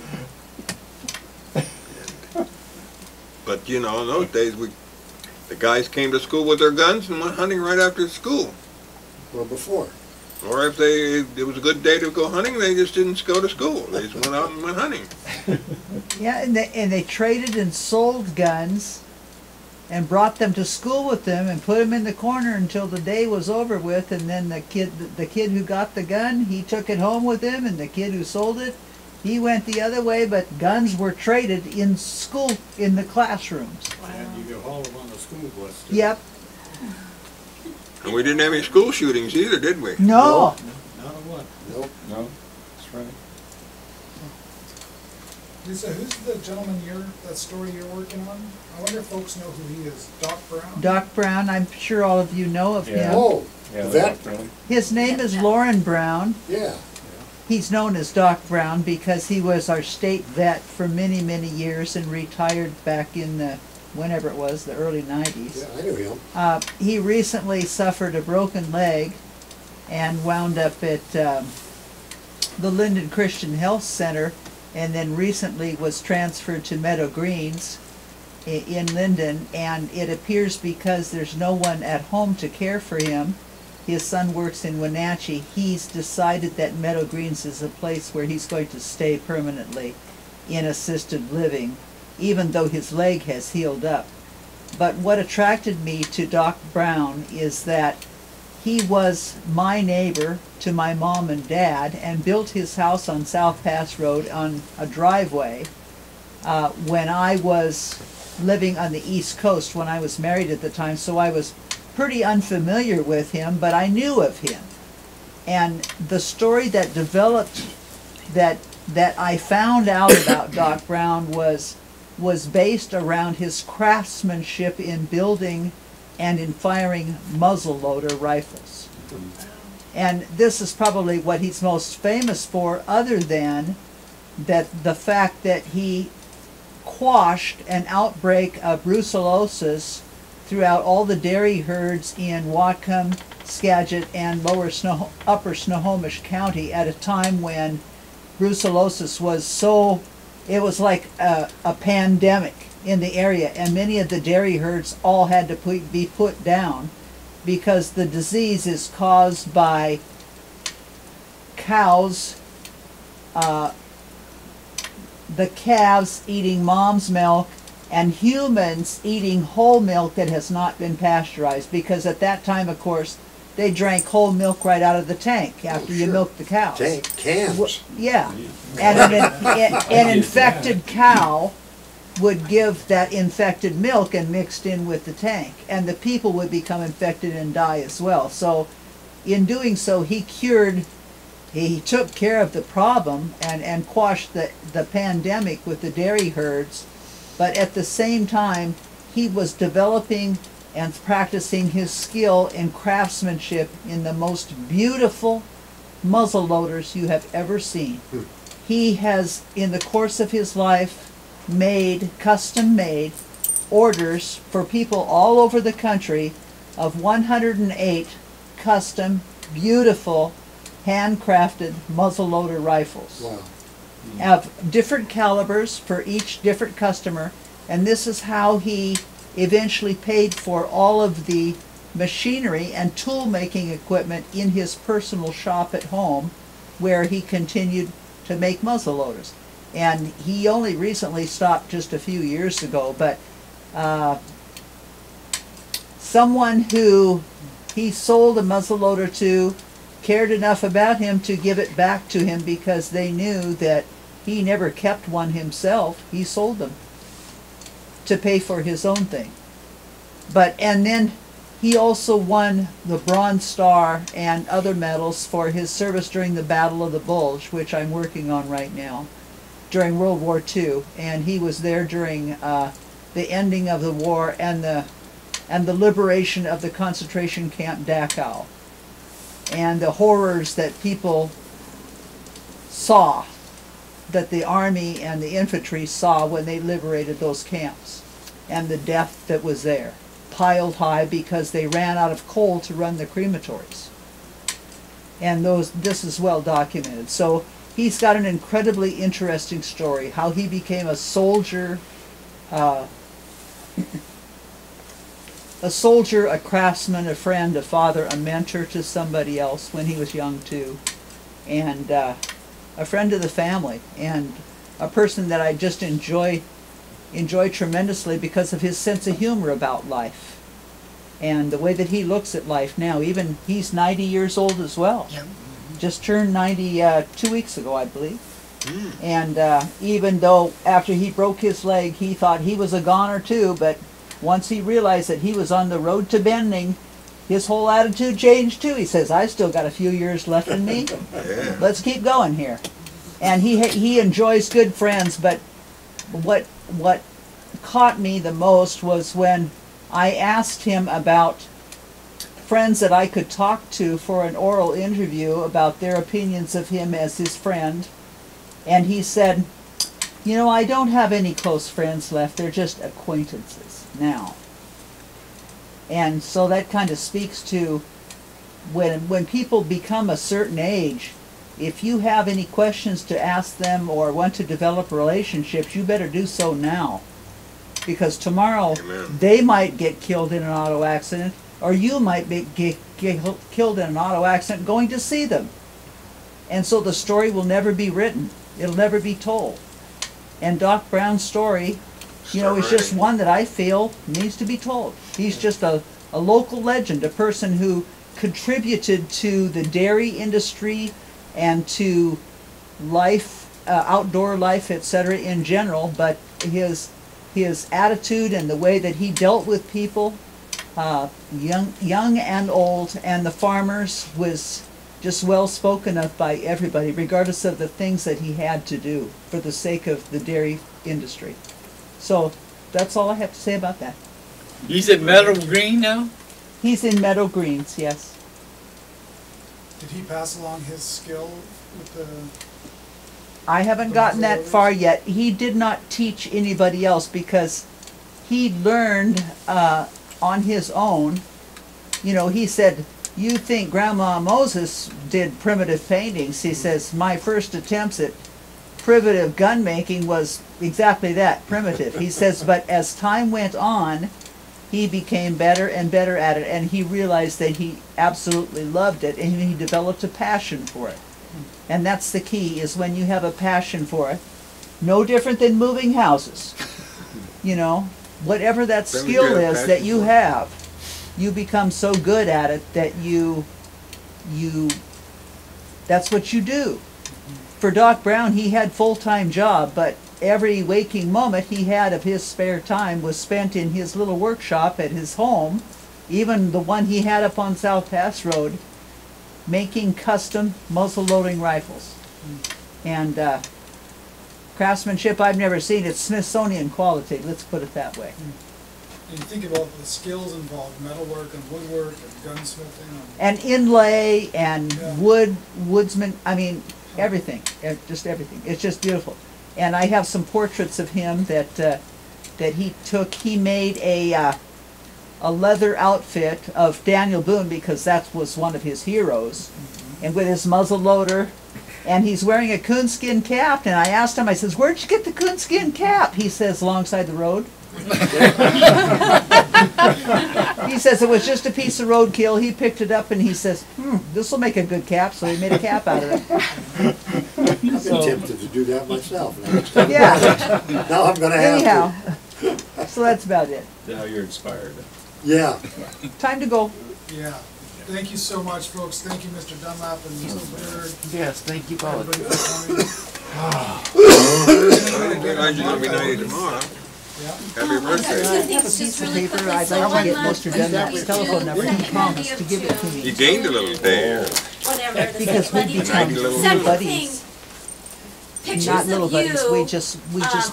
But you know, in those days, the guys came to school with their guns and went hunting right after school. Or before. Or if it was a good day to go hunting, they just didn't go to school. They just went out and went hunting. Yeah, and they traded and sold guns and brought them to school with them and put them in the corner until the day was over with, and then the kid who got the gun, he took it home with him, and the kid who sold it, he went the other way, but guns were traded in school, in the classrooms. And you could haul them on the school bus. too. Yep. And we didn't have any school shootings either, did we? No. Not a one. Nope, no, that's right. Lisa, who's the gentleman that story you're working on? I wonder if folks know who he is. Doc Brown? Doc Brown, I'm sure all of you know of him. Oh, Yeah, that, His name is Lauren Brown. yeah. He's known as Doc Brown because he was our state vet for many, many years and retired back in the, whenever it was, the early 90s. Yeah, I knew him. He recently suffered a broken leg and wound up at the Linden Christian Health Center, and then recently was transferred to Meadow Greens in Linden, and it appears because there's no one at home to care for him. His son works in Wenatchee. He's decided that Meadow Greens is a place where he's going to stay permanently in assisted living, even though his leg has healed up. But what attracted me to Doc Brown is that he was my neighbor to my mom and dad and built his house on South Pass Road on a driveway when I was living on the East Coast, when I was married at the time, so I was pretty unfamiliar with him, but I knew of him. And the story that developed, that I found out about Doc Brown was based around his craftsmanship in building and in firing muzzleloader rifles. And this is probably what he's most famous for, other than that the fact that he quashed an outbreak of brucellosis throughout all the dairy herds in Whatcom, Skagit, and upper Snohomish County at a time when brucellosis was so, it was like a pandemic in the area, and many of the dairy herds all had to be put down because the disease is caused by cows, the calves eating mom's milk, and humans eating whole milk that has not been pasteurized, because at that time, of course, they drank whole milk right out of the tank after you milked the cows. Tank, cans. Yeah, and an infected cow would give that infected milk and mixed in with the tank, and the people would become infected and die as well. So in doing so, he took care of the problem and quashed the pandemic with the dairy herds, but at the same time he was developing and practicing his skill in craftsmanship in the most beautiful muzzle loaders you have ever seen. He has, in the course of his life, custom made orders for people all over the country of 108 custom, beautiful, handcrafted muzzleloader rifles. Wow. Of different calibers for each different customer, and this is how he eventually paid for all of the machinery and tool making equipment in his personal shop at home, where he continued to make muzzleloaders. And he only recently stopped just a few years ago, but someone who he sold a muzzleloader to cared enough about him to give it back to him, because they knew that he never kept one himself. He sold them to pay for his own thing. And then he also won the Bronze Star and other medals for his service during the Battle of the Bulge, which I'm working on right now, during World War II. And he was there during the ending of the war and the liberation of the concentration camp Dachau, and the horrors that people saw, that the army and the infantry saw when they liberated those camps, and the death that was there, piled high because they ran out of coal to run the crematories. And this is well documented. So he's got an incredibly interesting story, how he became a soldier, a craftsman, a friend, a father, a mentor to somebody else when he was young too, and a friend of the family, and a person that I just enjoy tremendously because of his sense of humor about life and the way that he looks at life now. Even he's 90 years old as well. Yep. Just turned 90 2 weeks ago, I believe. And even though after he broke his leg, he thought he was a goner too, but once he realized that he was on the road to bending, his whole attitude changed too. He says, I still got a few years left in me. Yeah. Let's keep going here. And he enjoys good friends, but what caught me the most was when I asked him about friends that I could talk to for an oral interview about their opinions of him as his friend. And he said, you know, I don't have any close friends left. They're just acquaintances now. And so that kind of speaks to when people become a certain age, if you have any questions to ask them or want to develop relationships, you better do so now. Because tomorrow, they might get killed in an auto accident, or you might get killed in an auto accident going to see them. And so the story will never be written. It'll never be told. And Doc Brown's story, you know, is just one that I feel needs to be told. He's just a local legend, a person who contributed to the dairy industry and to life, outdoor life, etc. in general, but his attitude and the way that he dealt with people, young and old, and the farmers, was just well spoken of by everybody, regardless of the things that he had to do for the sake of the dairy industry. So that's all I have to say about that. He's at Meadow Green now? He's in Meadow Greens, yes. Did he pass along his skill with the? I haven't gotten that far yet. He did not teach anybody else because he learned on his own. You know, he said, "You think Grandma Moses did primitive paintings?" He says, "My first attempts at primitive gun making was exactly that, primitive." He says, but as time went on, he became better and better at it, and he realized that he absolutely loved it, and he developed a passion for it. And that's the key, is when you have a passion for it, no different than moving houses. You know, whatever that skill is that you have, you become so good at it that that's what you do. For Doc Brown, he had full-time job, but every waking moment he had of his spare time was spent in his little workshop at his home, even the one he had up on South Pass Road, making custom muzzle-loading rifles. And craftsmanship I've never seen. It's Smithsonian quality, let's put it that way. And you think about the skills involved, metalwork and woodwork and gunsmithing. And inlay and woodsman, I mean, everything, just everything. It's just beautiful. And I have some portraits of him that he took. He made a leather outfit of Daniel Boone because that was one of his heroes, and with his muzzle loader, and he's wearing a coonskin cap. And I asked him, I says, "Where'd you get the coonskin cap?" He says, "Alongside the road." He says it was just a piece of roadkill. He picked it up and he says, "This will make a good cap," so he made a cap out of it. I've been tempted to do that myself. Yeah. Now I'm going to have Anyhow, so that's about it. Now you're inspired. Yeah. Time to go. Yeah. Thank you so much, folks. Thank you, Mr. Dunlap and Mr. Berg. Yes, thank you both. Glad you're gonna be 90 tomorrow. Happy birthday. I have a piece of paper. I'd like to get Mr. Dunlap's telephone number. He promised to give it to me. You gained a little day. Whatever. Because we become Second buddies. Pictures Not little of buddies, you, we just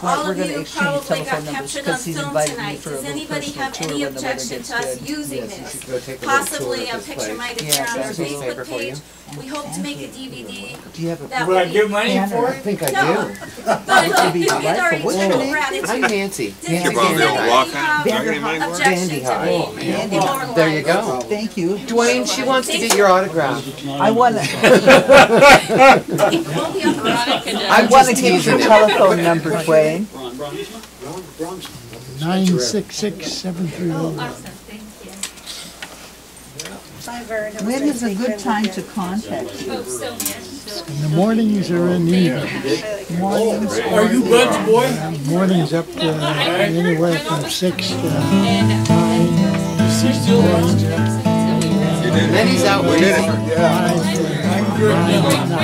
all we're of gonna you exchange probably got telephone numbers captured on because he's film invited me tonight. for a Does little anybody personal have tour any when the weather objection gets to us good. using Yes, you this? should go take a little Possibly tour a of this picture place. might Yeah, appear on our that's a little paper Facebook for you. page. We hope to make a DVD. Do you have a That Would I would give be- money for I it? think I No. do. But be you get our delightful. What's your eternal name? gratitude. I'm Nancy. Does Nancy Your mom anybody didn't walk have out. Any money for it? objection Dandy to High. being Dandy immortalized? There you go. Thank you. Dwayne, she wants to get your autograph. I wanna, I wanna give your telephone number, Dwayne. 966-730. Awesome, thank you. Bye, Vern. It was When nice is a meeting good you time again. to contact you? Oh, so much. In the mornings or in the evenings? Mornings Are you Bud's boy? Mornings up to anywhere from 6 to 9. Is he still around? And then he's out with it. I'm good now.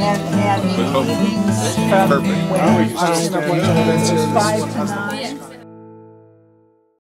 and meetings from when, 5 to 9.